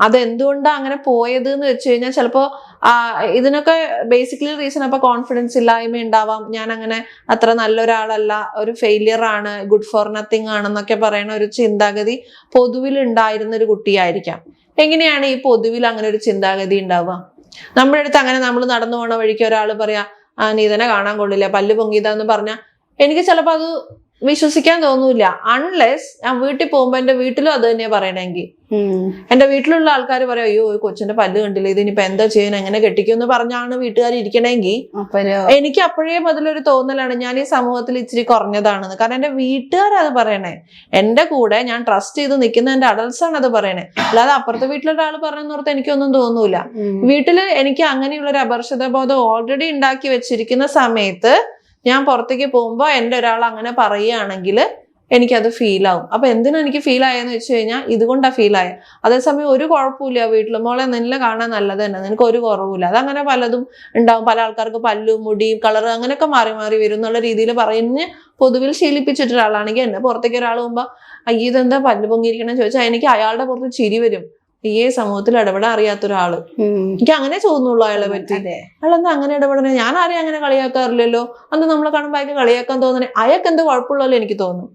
അതെന്തുകൊണ്ടാണ് അങ്ങനെ പോയത് എന്ന് വെച്ച് കഴിഞ്ഞാൽ ചിലപ്പോ ഇതിനൊക്കെ ബേസിക്കലി റീസൺ അപ്പൊ കോൺഫിഡൻസ് ഇല്ലായ്മ ഉണ്ടാവാം. ഞാൻ അങ്ങനെ അത്ര നല്ലൊരാളല്ല, ഒരു ഫെയിലിയർ ആണ്, ഗുഡ് ഫോർ നത്തിങ് ആണെന്നൊക്കെ പറയുന്ന ഒരു ചിന്താഗതി പൊതുവിൽ ഉണ്ടായിരുന്ന ഒരു കുട്ടിയായിരിക്കാം. എങ്ങനെയാണ് ഈ പൊതുവിൽ അങ്ങനെ ഒരു ചിന്താഗതി ഉണ്ടാവുക? നമ്മുടെ അടുത്ത് അങ്ങനെ നമ്മൾ നടന്നു പോണ വഴിക്ക് ഒരാൾ പറയാ നീ തന്നെ കാണാൻ കൊള്ളില്ല, പല്ല് പൊങ്ങിയതാന്ന് പറഞ്ഞാൽ എനിക്ക് ചിലപ്പോ അത് വിശ്വസിക്കാൻ തോന്നൂല. അൺലെസ് ഞാൻ വീട്ടിൽ പോകുമ്പോ എന്റെ വീട്ടിലും അത് തന്നെയാ പറയണമെങ്കിൽ എന്റെ വീട്ടിലുള്ള ആൾക്കാർ പറയാം അയ്യോ കൊച്ചിന്റെ പല്ല് കണ്ടില്ല, ഇതിനിപ്പോ എന്താ ചെയ്യാൻ, എങ്ങനെ കെട്ടിക്കുമെന്ന് പറഞ്ഞാണ് വീട്ടുകാർ ഇരിക്കണമെങ്കിൽ എനിക്ക് അപ്പോഴേ മുതലൊരു തോന്നലാണ് ഞാൻ ഈ സമൂഹത്തിൽ ഇച്ചിരി കുറഞ്ഞതാണെന്ന്. കാരണം എന്റെ വീട്ടുകാരത് പറയണേ, എന്റെ കൂടെ ഞാൻ ട്രസ്റ്റ് ചെയ്ത് നിൽക്കുന്ന എന്റെ അഡൽസ് ആണ് അത് പറയണേ. അല്ലാതെ അപ്പുറത്തെ വീട്ടിലൊരാൾ പറഞ്ഞെന്നോർത്ത് എനിക്കൊന്നും തോന്നൂല. വീട്ടില് എനിക്ക് അങ്ങനെയുള്ള ഒരു അപരിചിത ബോധം ഓൾറെഡി ഉണ്ടാക്കി വെച്ചിരിക്കുന്ന സമയത്ത് ഞാൻ പുറത്തേക്ക് പോകുമ്പോൾ എൻ്റെ ഒരാൾ അങ്ങനെ പറയുകയാണെങ്കിൽ എനിക്കത് ഫീൽ ആവും. അപ്പൊ എന്തിനാ എനിക്ക് ഫീൽ ആയെന്ന് വെച്ച് കഴിഞ്ഞാൽ ഇതുകൊണ്ടാ ഫീൽ ആയ. അതേസമയം ഒരു കുഴപ്പമില്ല, വീട്ടിൽ മോളെ നിന്നെ കാണാൻ നല്ലത് തന്നെ, നിനക്ക് ഒരു കുറവില്ല. അതങ്ങനെ പലതും ഉണ്ടാവും. പല ആൾക്കാർക്ക് പല്ലും മുടിയും കളറ് അങ്ങനെയൊക്കെ മാറി മാറി വരും എന്നുള്ള രീതിയിൽ പറഞ്ഞ് പൊതുവിൽ ശീലിപ്പിച്ചിട്ട് ഒരാളാണെങ്കിൽ എന്നെ പുറത്തേക്ക് ഒരാൾ പോകുമ്പോ അയ്യ ഇതെന്താ പല്ല് പൊങ്ങിയിരിക്കണം ചോദിച്ചാൽ എനിക്ക് അയാളുടെ പുറത്ത് ചിരി വരും. ഈ സമൂഹത്തിൽ ഇടപെടാൻ അറിയാത്ത ഒരാള്, എനിക്ക് അങ്ങനെ തോന്നുള്ളൂ അയാളെ പറ്റി. അയാളെന്താ അങ്ങനെ ഇടപെടണേ, ഞാൻ ആരെയും അങ്ങനെ കളിയാക്കാറില്ലല്ലോ, അന്ന് നമ്മളെ കാണുമ്പോൾ അയാൾക്ക് കളിയാക്കാൻ തോന്നണേ, അയാൾക്ക് എന്ത് കുഴപ്പമുള്ളല്ലോ എനിക്ക് തോന്നും.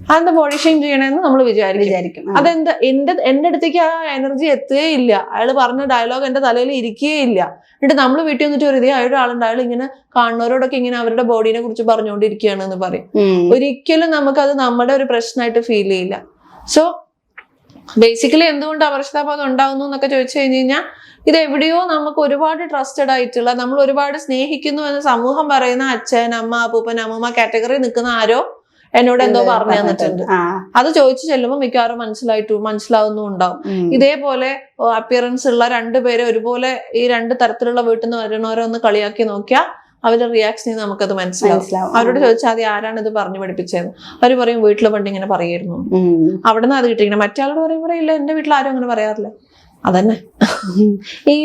അതെന്താ ബോഡി ഷെയിം ചെയ്യണമെന്ന് നമ്മൾ വിചാരിക്കും. അതെന്താ എന്റെ അടുത്തേക്ക് ആ എനർജി എത്തുകയില്ല. അയാൾ പറഞ്ഞ ഡയലോഗ് എന്റെ തലയിൽ ഇരിക്കുകയില്ല. എന്നിട്ട് നമ്മൾ വീട്ടിൽ വന്നിട്ട് ഒരു ഇതേ ഒരാളുണ്ട്, അയാൾ ഇങ്ങനെ കാണുന്നവരോടൊക്കെ ഇങ്ങനെ അവരുടെ ബോഡീനെ കുറിച്ച് പറഞ്ഞുകൊണ്ടിരിക്കുകയാണ് എന്ന് പറയും. ഒരിക്കലും നമുക്കത് നമ്മുടെ ഒരു പ്രശ്നമായിട്ട് ഫീൽ ചെയ്യില്ല. സോ ബേസിക്കലി എന്തുകൊണ്ട് അപരിചിതബോധം ഉണ്ടാവുന്നു എന്നൊക്കെ ചോദിച്ചു കഴിഞ്ഞു കഴിഞ്ഞാൽ ഇത് എവിടെയോ നമുക്ക് ഒരുപാട് ട്രസ്റ്റഡ് ആയിട്ടുള്ള, നമ്മൾ ഒരുപാട് സ്നേഹിക്കുന്നു എന്ന് സമൂഹം പറയുന്ന അച്ഛൻ, അമ്മ, അപ്പൂപ്പൻ, അമ്മൂമ്മ കാറ്റഗറി നിൽക്കുന്ന ആരോ എന്നോട് എന്തോ പറഞ്ഞു തന്നിട്ടുണ്ട്. അത് ചോദിച്ചു ചെല്ലുമ്പോൾ മിക്കവാറും മനസ്സിലാവുന്നും ഉണ്ടാവും. ഇതേപോലെ അപ്പിയറൻസ് ഉള്ള രണ്ടുപേരെ ഒരുപോലെ ഈ രണ്ട് തരത്തിലുള്ള വീട്ടിൽ നിന്ന് വരുന്നവരെ ഒന്ന് കളിയാക്കി നോക്കിയാൽ അവരുടെ റിയാക്ഷനിൽ നമുക്കത് മനസ്സിലാവും. അവരോട് ചോദിച്ചാൽ അത് ആരാണ് ഇത് പറഞ്ഞു പഠിപ്പിച്ചതെന്ന്. അവർ പറയും വീട്ടിൽ പണ്ട് ഇങ്ങനെ പറയായിരുന്നു, അവിടെ നിന്ന് അത് കിട്ടിയിരിക്കണം. മറ്റേ പറയുമ്പോൾ ഇല്ല എന്റെ വീട്ടിൽ ആരും അങ്ങനെ പറയാറില്ല. അതന്നെ ഈ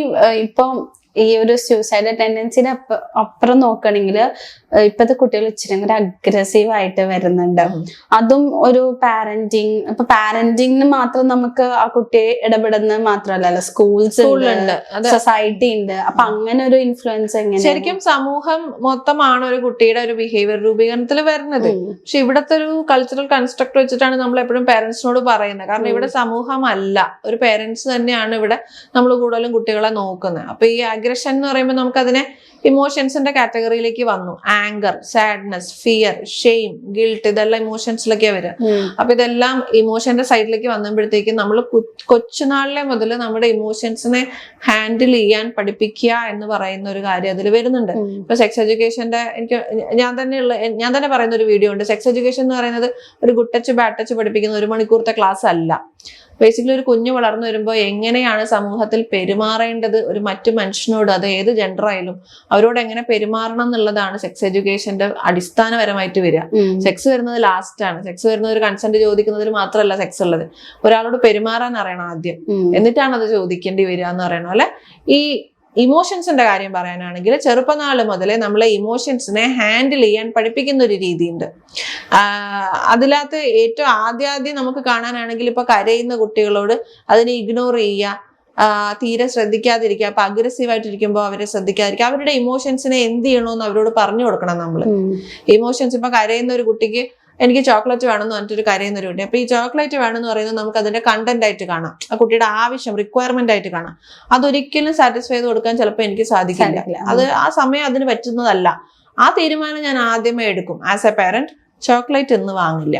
ഇപ്പം ഈ ഒരു സൂസൈഡ് ടെൻഡൻസിയുടെ അപ്പുറം നോക്കുകയാണെങ്കിൽ ഇപ്പത്തെ കുട്ടികൾ ഇച്ചിരി കൂടെ അഗ്രസീവ് ആയിട്ട് വരുന്നുണ്ട്. അതും ഒരു പാരന്റിങ്, ഇപ്പൊ പാരന്റിങ്ങിന് മാത്രം നമുക്ക് ആ കുട്ടിയെ ഇടപെടുന്നത് മാത്രമല്ലല്ലോ, സ്കൂൾസ് ഉണ്ട്, സൊസൈറ്റി ഉണ്ട്. അപ്പൊ അങ്ങനെ ഒരു ഇൻഫ്ലുവൻസ് എങ്ങനെ? ശരിക്കും സമൂഹം മൊത്തമാണ് ഒരു കുട്ടിയുടെ ഒരു ബിഹേവിയർ രൂപീകരണത്തിൽ വരുന്നത്. പക്ഷെ ഇവിടത്തെ ഒരു കൾച്ചറൽ കൺസ്ട്രക്ട് വെച്ചിട്ടാണ് നമ്മൾ എപ്പോഴും പേരന്റ്സിനോട് പറയുന്നത്. കാരണം ഇവിടെ സമൂഹമല്ല, ഒരു പേരന്റ്സ് തന്നെയാണ് ഇവിടെ നമ്മൾ കൂടുതലും കുട്ടികളെ നോക്കുന്നത്. അപ്പൊ ഈ അഗ്രഷൻ എന്ന് പറയുമ്പോൾ നമുക്കതിനെ ഇമോഷൻസിന്റെ കാറ്റഗറിയിലേക്ക് വന്നു. Anchor, sadness, fear, shame, guilt, ഇതെല്ലാം ഇമോഷൻസിലൊക്കെ വരിക. അപ്പൊ ഇതെല്ലാം ഇമോഷന്റെ സൈഡിലേക്ക് വന്നപ്പോഴത്തേക്കും നമ്മൾ കൊച്ചുനാളിലെ മുതൽ നമ്മുടെ ഇമോഷൻസിനെ ഹാൻഡിൽ ചെയ്യാൻ പഠിപ്പിക്കുക എന്ന് പറയുന്ന ഒരു കാര്യം അതിൽ വരുന്നുണ്ട്. ഇപ്പൊ സെക്സ് എഡ്യൂക്കേഷന്റെ ഞാൻ തന്നെ പറയുന്ന ഒരു വീഡിയോ ഉണ്ട്. സെക്സ് എഡ്യൂക്കേഷൻ എന്ന് പറയുന്നത് ഒരു ഗുഡ് ടച്ച് ബാഡ് ടച്ച് പഠിപ്പിക്കുന്ന 1 മണിക്കൂറത്തെ ക്ലാസ് അല്ല. ബേസിക്കലി ഒരു കുഞ്ഞ് വളർന്നു വരുമ്പോൾ എങ്ങനെയാണ് സമൂഹത്തിൽ പെരുമാറേണ്ടത് ഒരു മറ്റു മനുഷ്യനോട്, അത് ഏത് ജെൻഡർ ആയാലും അവരോട് എങ്ങനെ പെരുമാറണം എന്നുള്ളതാണ് സെക്സ് എഡ്യൂക്കേഷന്റെ അടിസ്ഥാനപരമായിട്ട് വരിക. സെക്സ് വരുന്നത് ലാസ്റ്റ് ആണ്. സെക്സ് വരുന്നത് ഒരു കൺസെന്റ് ചോദിക്കുന്നതിൽ മാത്രമല്ല സെക്സ് ഉള്ളത്. ഒരാളോട് പെരുമാറാൻ അറിയണം ആദ്യം, എന്നിട്ടാണ് അത് ചോദിക്കേണ്ടി വരിക എന്ന് പറയണം. അല്ലെ, ഈ ഇമോഷൻസിന്റെ കാര്യം പറയാനാണെങ്കിൽ ചെറുപ്പനാള് മുതലേ നമ്മളെ ഇമോഷൻസിനെ ഹാൻഡിൽ ചെയ്യാൻ പഠിപ്പിക്കുന്ന ഒരു രീതിയുണ്ട്. അതിനകത്ത് ഏറ്റവും ആദ്യം നമുക്ക് കാണാനാണെങ്കിൽ ഇപ്പൊ കരയുന്ന കുട്ടികളോട് അതിനെ ഇഗ്നോർ ചെയ്യുക, തീരെ ശ്രദ്ധിക്കാതിരിക്കുക. അപ്പൊ അഗ്രസീവായിട്ടിരിക്കുമ്പോൾ അവരെ ശ്രദ്ധിക്കാതിരിക്കുക. അവരുടെ ഇമോഷൻസിനെ എന്ത് ചെയ്യണമെന്ന് അവരോട് പറഞ്ഞു കൊടുക്കണം. നമ്മള് ഇമോഷൻസ് ഇപ്പൊ കരയുന്ന ഒരു കുട്ടിക്ക് എനിക്ക് ചോക്ലേറ്റ് വേണമെന്ന് പറഞ്ഞിട്ടൊരു കരയുന്നൊരു കുട്ടി. അപ്പൊ ഈ ചോക്ലേറ്റ് വേണമെന്ന് പറയുന്നത് നമുക്ക് അതിന്റെ കണ്ടന്റ് ആയിട്ട് കാണാം, ആ കുട്ടിയുടെ ആവശ്യം റിക്വയർമെന്റ് ആയിട്ട് കാണാം. അതൊരിക്കലും സാറ്റിസ്ഫൈ ചെയ്ത് കൊടുക്കാൻ ചിലപ്പോൾ എനിക്ക് സാധിക്കില്ല. അത് ആ സമയം അതിന് പറ്റുന്നതല്ല. ആ തീരുമാനം ഞാൻ ആദ്യമേ എടുക്കും. ആസ് എ പാരന്റ് ചോക്ലേറ്റ് ഇന്ന് വാങ്ങില്ല.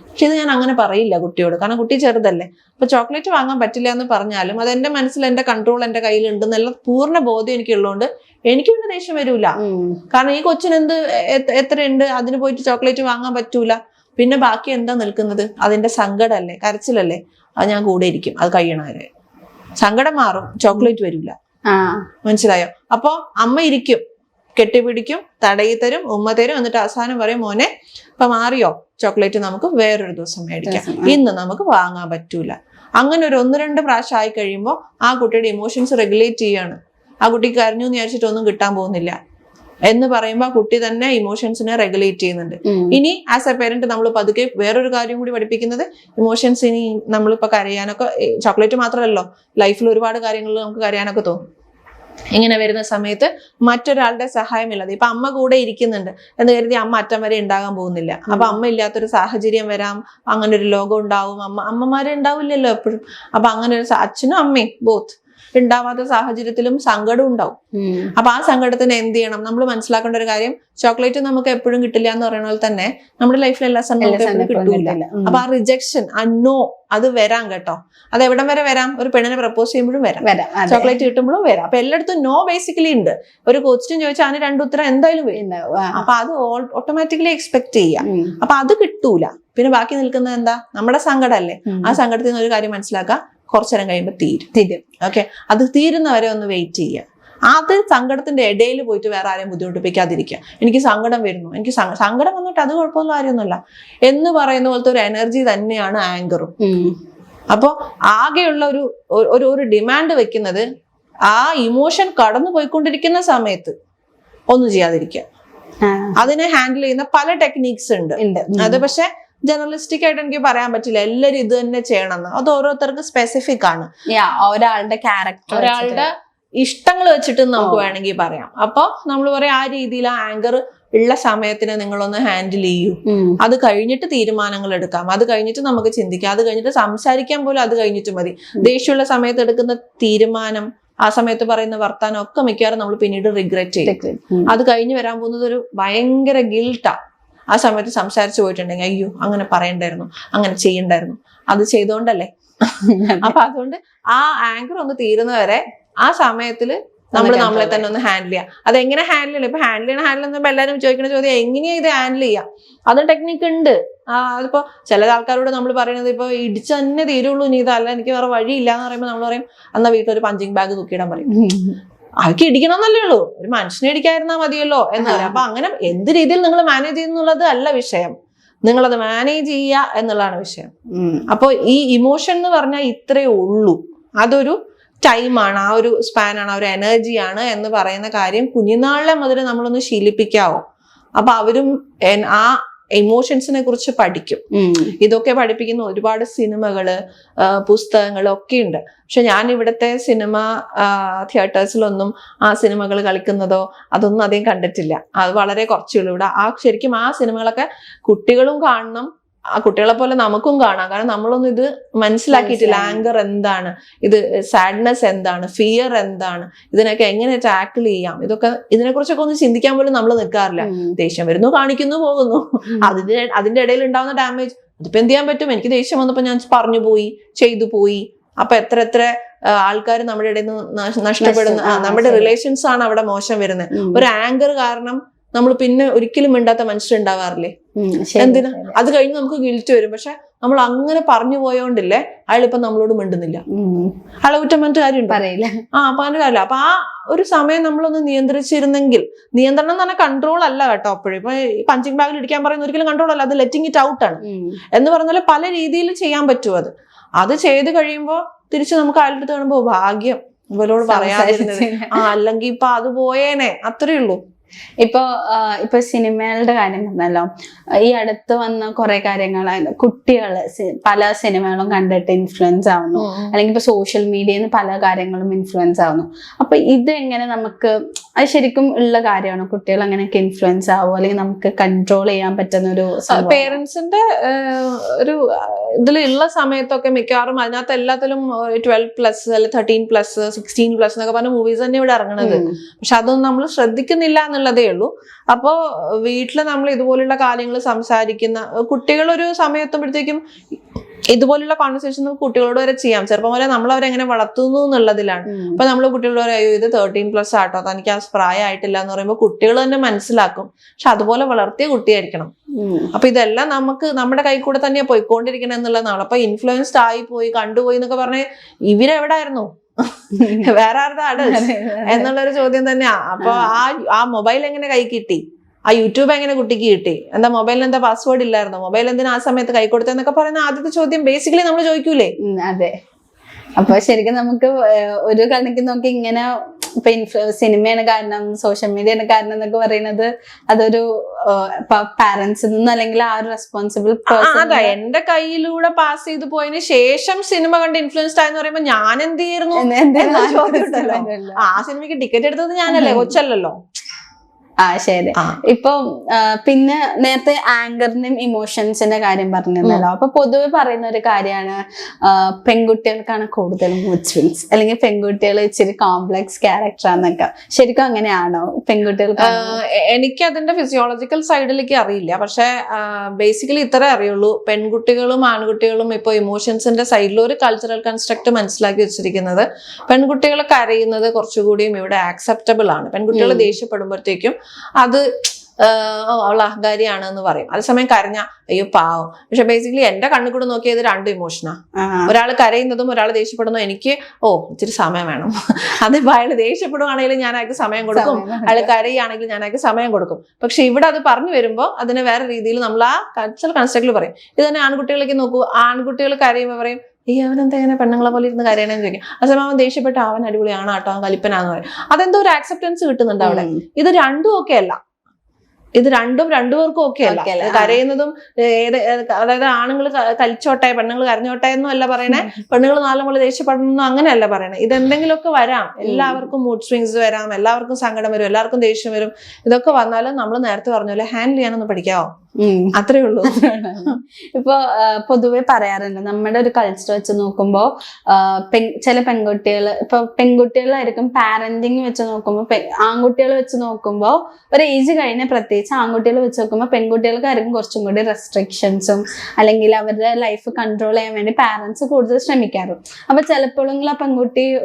പക്ഷെ ഇത് ഞാൻ അങ്ങനെ പറയില്ല കുട്ടിയോട്, കാരണം കുട്ടി ചെറുതല്ലേ. അപ്പൊ ചോക്ലേറ്റ് വാങ്ങാൻ പറ്റില്ല എന്ന് പറഞ്ഞാലും അത് എന്റെ മനസ്സിൽ എന്റെ കൺട്രോൾ എന്റെ കയ്യിലുണ്ട് എന്നുള്ള പൂർണ്ണ ബോധ്യം എനിക്കുള്ളതുകൊണ്ട് എനിക്ക് പിന്നെ ദേഷ്യം വരൂല. കാരണം ഈ കൊച്ചിന് എത്രയുണ്ട്, അതിന് പോയിട്ട് ചോക്ലേറ്റ് വാങ്ങാൻ പറ്റൂല. പിന്നെ ബാക്കി എന്താ നിൽക്കുന്നത്? അതിന്റെ സങ്കടമല്ലേ, കരച്ചിലല്ലേ, അത് ഞാൻ കൂടെ ഇരിക്കും. അത് കഴിയണവരെ സങ്കടം മാറും, ചോക്ലേറ്റ് വരില്ല. മനസ്സിലായോ? അപ്പൊ അമ്മ ഇരിക്കും, കെട്ടിപ്പിടിക്കും, തടയി തരും, ഉമ്മ തരും, എന്നിട്ട് അവസാനം പറയും മോനെ ഇപ്പൊ മാറിയോ, ചോക്ലേറ്റ് നമുക്ക് വേറൊരു ദിവസം മേടിക്കാം, ഇന്ന് നമുക്ക് വാങ്ങാൻ പറ്റൂല. അങ്ങനെ ഒരു 1-2 പ്രാവശ്യം ആയി കഴിയുമ്പോൾ ആ കുട്ടിയുടെ ഇമോഷൻസ് റെഗുലേറ്റ് ചെയ്യാണ്. ആ കുട്ടിക്ക് കരഞ്ഞു എന്ന് വിചാരിച്ചിട്ടൊന്നും കിട്ടാൻ പോകുന്നില്ല എന്ന് പറയുമ്പോൾ ആ കുട്ടി തന്നെ ഇമോഷൻസിനെ റെഗുലേറ്റ് ചെയ്യുന്നുണ്ട്. ഇനി ആസ് എ പേരന്റ് നമ്മൾ പതുക്കെ വേറൊരു കാര്യം കൂടി പഠിപ്പിക്കുന്നത്, ഇമോഷൻസ് ഇനി നമ്മളിപ്പോ കരയാനൊക്കെ, ചോക്ലേറ്റ് മാത്രമല്ലോ, ലൈഫിൽ ഒരുപാട് കാര്യങ്ങളിൽ നമുക്ക് കരയാനൊക്കെ തോന്നും. ഇങ്ങനെ വരുന്ന സമയത്ത് മറ്റൊരാളുടെ സഹായമില്ലാതെ, ഇപ്പൊ അമ്മ കൂടെ ഇരിക്കുന്നുണ്ട് എന്ന് കരുതി അമ്മ അറ്റം വരെ ഉണ്ടാകാൻ പോകുന്നില്ല. അപ്പൊ അമ്മ ഇല്ലാത്തൊരു സാഹചര്യം വരാം, അങ്ങനെ ഒരു ലോകം ഉണ്ടാവും. അമ്മമാരെ ഉണ്ടാവില്ലല്ലോ എപ്പോഴും. അപ്പൊ അങ്ങനെ ഒരു അച്ഛനും അമ്മയും ബോത്ത് ഉണ്ടാവാത്ത സാഹചര്യത്തിലും സങ്കടം ഉണ്ടാവും. അപ്പൊ ആ സങ്കടത്തിന് എന്ത് ചെയ്യണം? നമ്മൾ മനസ്സിലാക്കേണ്ട ഒരു കാര്യം, ചോക്ലേറ്റ് നമുക്ക് എപ്പോഴും കിട്ടില്ല എന്ന് പറയുന്ന പോലെ തന്നെ നമ്മുടെ ലൈഫിൽ എല്ലാ സമയത്തും കിട്ടൂല. അപ്പൊ ആ റിജക്ഷൻ, ആ നോ, അത് വരാം കേട്ടോ. അത് എവിടം വരെ വരാം? ഒരു പെണ്ണിനെ പ്രപ്പോസ് ചെയ്യുമ്പോഴും വരാം, ചോക്ലേറ്റ് കിട്ടുമ്പോഴും വരാം. അപ്പൊ എല്ലായിടത്തും നോ ബേസിക്കലി ഉണ്ട്. ഒരു ക്വസ്റ്റ്യൻ ചോദിച്ചാൽ അതിന് 2 ഉത്തരം എന്തായാലും വരും. അപ്പൊ അത് ഓട്ടോമാറ്റിക്കലി എക്സ്പെക്ട് ചെയ്യാം. അപ്പൊ അത് കിട്ടൂല. പിന്നെ ബാക്കി നിൽക്കുന്നത് എന്താ? നമ്മുടെ സങ്കടം അല്ലേ. ആ സങ്കടത്തിൽ നിന്ന് ഒരു കാര്യം മനസ്സിലാക്കുക, കുറച്ചേരം കഴിയുമ്പോൾ തീരും. ഓക്കെ, അത് തീരുന്നവരെ ഒന്ന് വെയിറ്റ് ചെയ്യുക. അത് സങ്കടത്തിന്റെ ഇടയിൽ പോയിട്ട് വേറെ ആരെയും ബുദ്ധിമുട്ടിപ്പിക്കാതിരിക്കുക. എനിക്ക് സങ്കടം വരുന്നു, എനിക്ക് സങ്കടം വന്നിട്ട് അത് കുഴപ്പമൊന്നും കാര്യമൊന്നുമല്ല എന്ന് പറയുന്ന പോലത്തെ ഒരു എനർജി തന്നെയാണ് ആങ്കറും. അപ്പൊ ആകെയുള്ള ഒരു ഡിമാൻഡ് വെക്കുന്നത്, ആ ഇമോഷൻ കടന്നു പോയിക്കൊണ്ടിരിക്കുന്ന സമയത്ത് ഒന്നും ചെയ്യാതിരിക്കുക. അതിനെ ഹാൻഡിൽ ചെയ്യുന്ന പല ടെക്നീക്സ് ഉണ്ട്. അത് പക്ഷെ ജനറലിസ്റ്റിക് ആയിട്ട് എനിക്ക് പറയാൻ പറ്റില്ല എല്ലാരും ഇത് തന്നെ ചെയ്യണമെന്ന്. അത് ഓരോരുത്തർക്ക് സ്പെസിഫിക് ആണ്, ഒരാളുടെ ക്യാരക്ടർ, ഒരാളുടെ ഇഷ്ടങ്ങൾ വെച്ചിട്ട് നമുക്ക് വേണമെങ്കിൽ പറയാം. അപ്പൊ നമ്മൾ പറയാം, ആ രീതിയിൽ ആ ആങ്കർ ഉള്ള സമയത്തിന് നിങ്ങളൊന്ന് ഹാൻഡിൽ ചെയ്യൂ. അത് കഴിഞ്ഞിട്ട് തീരുമാനങ്ങൾ എടുക്കാം, അത് കഴിഞ്ഞിട്ട് നമുക്ക് ചിന്തിക്കാം, അത് കഴിഞ്ഞിട്ട് സംസാരിക്കാൻ പോലും അത് കഴിഞ്ഞിട്ട് മതി. ദേഷ്യമുള്ള സമയത്ത് എടുക്കുന്ന തീരുമാനം, ആ സമയത്ത് പറയുന്ന വർത്താനം ഒക്കെ മിക്കവാറും നമ്മൾ പിന്നീട് റിഗ്രറ്റ് ചെയ്യും. അത് കഴിഞ്ഞ് വരാൻ പോകുന്നത് ഒരു ഭയങ്കര ഗിൽട്ടാ. ആ സമയത്ത് സംസാരിച്ചു പോയിട്ടുണ്ടെങ്കിൽ, അയ്യോ അങ്ങനെ പറയണ്ടായിരുന്നു, അങ്ങനെ ചെയ്യണ്ടായിരുന്നു, അത് ചെയ്തോണ്ടല്ലേ. അപ്പൊ അതുകൊണ്ട് ആ ആങ്കർ ഒന്ന് തീരുന്നവരെ ആ സമയത്തില് നമ്മളെ തന്നെ ഒന്ന് ഹാൻഡിൽ ചെയ്യാം. അതെങ്ങനെ ഹാൻഡിൽ ചെയ്യണം? ഇപ്പൊ ഹാൻഡിൽ ചെയ്യുമ്പോൾ എല്ലാവരും ചോദിക്കുന്ന ചോദ്യം, എങ്ങനെയാ ഇത് ഹാൻഡിൽ ചെയ്യാം? അതും ടെക്നിക്ക് ഉണ്ട്. അതിപ്പോ ചില ആൾക്കാരോട് നമ്മൾ പറയുന്നത്, ഇപ്പൊ ഇടിച്ച് തന്നെ തീരുള്ളൂ, ഇനി ഇതല്ല എനിക്ക് വേറെ വഴിയില്ല എന്ന് പറയുമ്പോൾ നമ്മൾ പറയും, എന്നാ വീട്ടിലൊരു പഞ്ചിങ് ബാഗ് തൂക്കിയിടാൻ പറയും. അവർക്ക് ഇടിക്കണമെന്നല്ലേ ഉള്ളൂ, ഒരു മനുഷ്യനെ ഇടിക്കാതിരുന്നാൽ മതിയല്ലോ എന്ന് പറയാം. അപ്പൊ അങ്ങനെ എന്ത് രീതിയിൽ നിങ്ങൾ മാനേജ് ചെയ്യുന്നുള്ളത് അല്ല വിഷയം, നിങ്ങളത് മാനേജ് ചെയ്യുക എന്നുള്ളതാണ് വിഷയം. അപ്പൊ ഈ ഇമോഷൻ എന്ന് പറഞ്ഞാൽ ഇത്രയേ ഉള്ളൂ. അതൊരു ടൈമാണ്, ആ ഒരു സ്പാനാണ്, ആ ഒരു എനർജിയാണ് എന്ന് പറയുന്ന കാര്യം കുഞ്ഞുനാളിലെ മുതൽ നമ്മളൊന്ന് ശീലിപ്പിക്കാവോ. അപ്പൊ അവരും ആ ഇമോഷൻസിനെ കുറിച്ച് പഠിക്കും. ഇതൊക്കെ പഠിപ്പിക്കുന്ന ഒരുപാട് സിനിമകള്, പുസ്തകങ്ങൾ ഒക്കെ ഉണ്ട്. പക്ഷെ ഞാൻ ഇവിടുത്തെ സിനിമ തിയേറ്റേഴ്സിലൊന്നും ആ സിനിമകൾ കളിക്കുന്നതോ അതൊന്നും അധികം കണ്ടിട്ടില്ല. അത് വളരെ കുറച്ചേ ഉള്ളൂ ഇവിടെ. ശരിക്കും ആ സിനിമകളൊക്കെ കുട്ടികളും കാണണം, ആ കുട്ടികളെ പോലെ നമുക്കും കാണാം. കാരണം നമ്മളൊന്നും ഇത് മനസ്സിലാക്കിയിട്ടില്ല. ആങ്കർ എന്താണ്, ഇത് സാഡ്നെസ് എന്താണ്, ഫിയർ എന്താണ്, ഇതിനൊക്കെ എങ്ങനെ ടാക്കിൾ ചെയ്യാം, ഇതൊക്കെ ഇതിനെക്കുറിച്ചൊക്കെ ഒന്ന് ചിന്തിക്കാൻ പോലും നമ്മൾ നിൽക്കാറില്ല. ദേഷ്യം വരുന്നു, കാണിക്കുന്നു, പോകുന്നു. അതിന്റെ ഇടയിൽ ഉണ്ടാവുന്ന ഡാമേജ്, അതിപ്പോ എന്ത് ചെയ്യാൻ പറ്റും? എനിക്ക് ദേഷ്യം വന്നപ്പോ ഞാൻ പറഞ്ഞു പോയി, ചെയ്തു പോയി. അപ്പൊ എത്ര ആൾക്കാർ നമ്മുടെ ഇടയിൽ നിന്ന് നഷ്ടപ്പെടുന്ന, നമ്മുടെ റിലേഷൻസ് ആണ് അവിടെ മോശം വരുന്നത്. ഒരു ആങ്കർ കാരണം നമ്മൾ പിന്നെ ഒരിക്കലും മിണ്ടാത്ത മനുഷ്യരുണ്ടാവാറില്ലേ? എന്തിനാ? അത് കഴിഞ്ഞ് നമുക്ക് ഗിൽറ്റ് വരും. പക്ഷെ നമ്മൾ അങ്ങനെ പറഞ്ഞു പോയോണ്ടില്ലേ അയാളിപ്പം നമ്മളോട് മിണ്ടുന്നില്ല. അയാളെ കുറ്റം പറഞ്ഞിട്ട് കാര്യം പറയില്ല. പറഞ്ഞ കാര്യമില്ല. അപ്പൊ ആ ഒരു സമയം നമ്മളൊന്ന് നിയന്ത്രിച്ചിരുന്നെങ്കിൽ, നിയന്ത്രണം എന്ന് പറഞ്ഞാൽ കൺട്രോൾ അല്ല കേട്ടോ. അപ്പോഴും ഇപ്പൊ പഞ്ചിങ് ബാഗിൽ ഇടിക്കാൻ പറയുന്ന ഒരിക്കലും കൺട്രോൾ അല്ല, അത് ലെറ്റിംഗ് ഇറ്റ് ഔട്ട് ആണ്. എന്ന് പറഞ്ഞാൽ പല രീതിയിൽ ചെയ്യാൻ പറ്റും. അത് ചെയ്ത് കഴിയുമ്പോൾ തിരിച്ച് നമുക്ക് അയാളുടെ അടുത്ത് കാണുമ്പോ ഭാഗ്യം ഇവരോട് പറയാതിരുന്നത്, അല്ലെങ്കിൽ ഇപ്പൊ അത് പോയേനെ, അത്രേ ഉള്ളൂ. ഇപ്പൊ സിനിമകളുടെ കാര്യം പറഞ്ഞല്ലോ, ഈ അടുത്ത് വന്ന കുറെ കാര്യങ്ങൾ കുട്ടികള് പല സിനിമകളും കണ്ടിട്ട് ഇൻഫ്ലുവൻസ് ആവുന്നു, അല്ലെങ്കിൽ ഇപ്പൊ സോഷ്യൽ മീഡിയയിൽ നിന്ന് പല കാര്യങ്ങളും ഇൻഫ്ലുവൻസ് ആവുന്നു. അപ്പൊ ഇത് എങ്ങനെ നമുക്ക്, അത് ശരിക്കും ഉള്ള കാര്യമാണോ? കുട്ടികൾ അങ്ങനെയൊക്കെ ഇൻഫ്ലുവൻസ് ആവുമോ, അല്ലെങ്കിൽ നമുക്ക് കൺട്രോൾ ചെയ്യാൻ പറ്റുന്ന ഒരു പേരൻസിന്റെ ഒരു ഇതിലുള്ള സമയത്തൊക്കെ മിക്കവാറും അതിനകത്ത് എല്ലാത്തിലും 12+ അല്ലെങ്കിൽ 13+, 16+ എന്നൊക്കെ പറഞ്ഞ മൂവീസ് തന്നെ ഇവിടെ ഇറങ്ങണത്. പക്ഷെ അതൊന്നും നമ്മൾ ശ്രദ്ധിക്കുന്നില്ല എന്നുള്ളതേ ഉള്ളൂ. അപ്പോ വീട്ടില് നമ്മൾ ഇതുപോലുള്ള കാര്യങ്ങൾ സംസാരിക്കുന്ന കുട്ടികളൊരു സമയത്തുമ്പോഴത്തേക്കും ഇതുപോലുള്ള കോൺവെർസേഷൻ കുട്ടികളോട് വരെ ചെയ്യാം. ചെറുപ്പം വരെ നമ്മൾ അവരെങ്ങനെ വളർത്തുന്നു എന്നുള്ളതിലാണ്. അപ്പൊ നമ്മൾ കുട്ടികളോട് പറയും, ഇത് 13+ ആട്ടോ, തനിക്ക് ആ പ്രായമായിട്ടില്ല എന്ന് പറയുമ്പോൾ കുട്ടികൾ തന്നെ മനസ്സിലാക്കും. പക്ഷെ അതുപോലെ വളർത്തിയ കുട്ടിയായിരിക്കണം. അപ്പൊ ഇതെല്ലാം നമുക്ക് നമ്മുടെ കൈ കൂടെ തന്നെയാ പോയിക്കൊണ്ടിരിക്കണം എന്നുള്ളതാണ്. അപ്പൊ ഇൻഫ്ലുവൻസ്ഡ് ആയി പോയി, കണ്ടുപോയി എന്നൊക്കെ പറഞ്ഞ് ഇവരെവിടായിരുന്നു, വേറെ ആരുടെ ആട് എന്നുള്ളൊരു ചോദ്യം തന്നെയാ. അപ്പൊ ആ മൊബൈൽ എങ്ങനെ കൈ കിട്ടി, ആ യൂട്യൂബ് എങ്ങനെ കുട്ടിക്ക് കിട്ടി, എന്താ മൊബൈലിന് എന്താ പാസ്വേഡ് ഇല്ലായിരുന്നോ, മൊബൈൽ എന്തിനാ ആ സമയത്ത് കൈ കൊടുത്തെന്നൊക്കെ പറയുന്ന ആദ്യത്തെ ചോദ്യം ബേസിക്കലി നമ്മൾ ചോദിക്കൂലേ. അതെ. അപ്പൊ ശരിക്കും നമുക്ക് ഒരു കണക്കിന് നോക്കി ഇങ്ങനെ ഇപ്പൊ സിനിമയാണ് കാരണം, സോഷ്യൽ മീഡിയയാണ് കാരണം എന്നൊക്കെ പറയുന്നത് അതൊരു പാരന്റ്സിൽ നിന്ന് അല്ലെങ്കിൽ ആ ഒരു റെസ്പോൺസിബിൾ അതാ എന്റെ കയ്യിലൂടെ പാസ് ചെയ്ത് പോയതിനു ശേഷം സിനിമ കണ്ട് ഇൻഫ്ലുവൻസ്ഡ് ആയെന്ന് പറയുമ്പോ ഞാൻ എന്ത് ചെയ്യുന്നു ചോദ്യം ഉണ്ടല്ലോ. ആ സിനിമയ്ക്ക് ടിക്കറ്റ് എടുത്തത് ഞാനല്ലേ, കൊച്ചല്ലല്ലോ. ശരി. ഇപ്പൊ പിന്നെ നേരത്തെ ആങ്കറിന്റെയും ഇമോഷൻസിന്റെ കാര്യം പറഞ്ഞിരുന്നല്ലോ. അപ്പൊ പൊതുവെ പറയുന്ന ഒരു കാര്യമാണ് പെൺകുട്ടികൾക്കാണ് കൂടുതൽ മൂഡ് സ്വിങ്സ്, അല്ലെങ്കിൽ പെൺകുട്ടികൾ ഇച്ചിരി കോംപ്ലക്സ് ക്യാരക്ടറാന്നൊക്കെ. ശരിക്കും അങ്ങനെയാണോ? പെൺകുട്ടികൾക്ക് എനിക്ക് അതിന്റെ ഫിസിയോളജിക്കൽ സൈഡിലേക്ക് അറിയില്ല. പക്ഷെ ബേസിക്കലി ഇത്ര അറിയുള്ളൂ, പെൺകുട്ടികളും ആൺകുട്ടികളും ഇപ്പൊ ഇമോഷൻസിന്റെ സൈഡിൽ ഒരു കൾച്ചറൽ കൺസ്ട്രക്ട് മനസ്സിലാക്കി വെച്ചിരിക്കുന്നത് പെൺകുട്ടികൾ കരയുന്നത് കുറച്ചുകൂടിയും ഇവിടെ ആക്സെപ്റ്റബിൾ ആണ്. പെൺകുട്ടികൾ ദേഷ്യപ്പെടുമ്പോഴത്തേക്കും അത് അവൾ അഹങ്കാരിയാണ് എന്ന് പറയും. അതേസമയം കരഞ്ഞ അയ്യോ പാവം. പക്ഷെ ബേസിക്കലി എന്റെ കണ്ണു കൂടെ നോക്കിയത് രണ്ടും ഇമോഷനാ. ഒരാൾ കരയുന്നതും ഒരാൾ ദേഷ്യപ്പെടുന്നതും എനിക്ക് ഇച്ചിരി സമയം വേണം. അതിപ്പോ അയാൾ ദേഷ്യപ്പെടുവാണെങ്കിലും ഞാൻ അയാൾക്ക് സമയം കൊടുക്കും, അയാൾ കരയുകയാണെങ്കിൽ ഞാൻ അയാൾക്ക് സമയം കൊടുക്കും. പക്ഷെ ഇവിടെ അത് പറഞ്ഞു വരുമ്പോൾ അതിനെ വേറെ രീതിയിൽ നമ്മൾ ആ കൾച്ചറൽ കൺസ്ട്രക്റ്റിൽ പറയും. ഇത് തന്നെ ആൺകുട്ടികളിലേക്ക് നോക്കൂ, ആൺകുട്ടികൾ കരയുമ്പോൾ പറയും ഈ അവനെന്താ ഇങ്ങനെ പെണ്ണുങ്ങളെ പോലെ ഇരുന്ന് കരയണേന്ന് ചോദിക്കും. അതേസമയം അവൻ ദേഷ്യപ്പെട്ട അവൻ അടിപൊളിയാണ് കേട്ടോ, അവൻ കലിപ്പനാന്ന് പറയും. അതെന്തോ ഒരു ആക്സെപ്റ്റൻസ് കിട്ടുന്നുണ്ട് അവിടെ. ഇത് രണ്ടും ഓക്കെ അല്ല. ഇത് രണ്ടുപേർക്കും ഓക്കെ അല്ല. കരയുന്നതും അതായത് ആണുങ്ങൾ കലിച്ചോട്ടെ പെണ്ണുങ്ങൾ കരഞ്ഞോട്ടെ എന്നും അല്ല പറയണേ, പെണ്ണുങ്ങൾ നാലുമ്പോൾ ദേഷ്യപ്പെടണമെന്നും അങ്ങനെയല്ല പറയണേ. ഇതെന്തെങ്കിലുമൊക്കെ വരാം, എല്ലാവർക്കും മൂഡ് സ്വിങ്സ് വരാം, എല്ലാവർക്കും സങ്കടം വരും, എല്ലാവർക്കും ദേഷ്യം വരും. ഇതൊക്കെ വന്നാലും നമ്മൾ നേരത്തെ പറഞ്ഞ ഹാൻഡിൽ ചെയ്യാനൊന്ന് പഠിക്കാവോ, അത്രേ ഉള്ളൂ. ഇപ്പൊ പൊതുവെ പറയാറുണ്ട് നമ്മുടെ ഒരു കൾച്ചർ വെച്ച് നോക്കുമ്പോ ചില പെൺകുട്ടികൾ, ഇപ്പൊ പെൺകുട്ടികളായിരിക്കും പാരന്റിങ് വെച്ച് നോക്കുമ്പോ, ആൺകുട്ടികൾ വെച്ച് നോക്കുമ്പോ ഒരു ഏജ് കഴിഞ്ഞ പ്രത്യേകിച്ച് ആൺകുട്ടികൾ വെച്ച് നോക്കുമ്പോൾ പെൺകുട്ടികൾക്കായിരിക്കും കുറച്ചും കൂടി റെസ്ട്രിക്ഷൻസും അല്ലെങ്കിൽ അവരുടെ ലൈഫ് കൺട്രോൾ ചെയ്യാൻ വേണ്ടി പാരന്റ്സ് കൂടുതൽ ശ്രമിക്കാറും. അപ്പൊ ചിലപ്പോഴെങ്കിലും ആ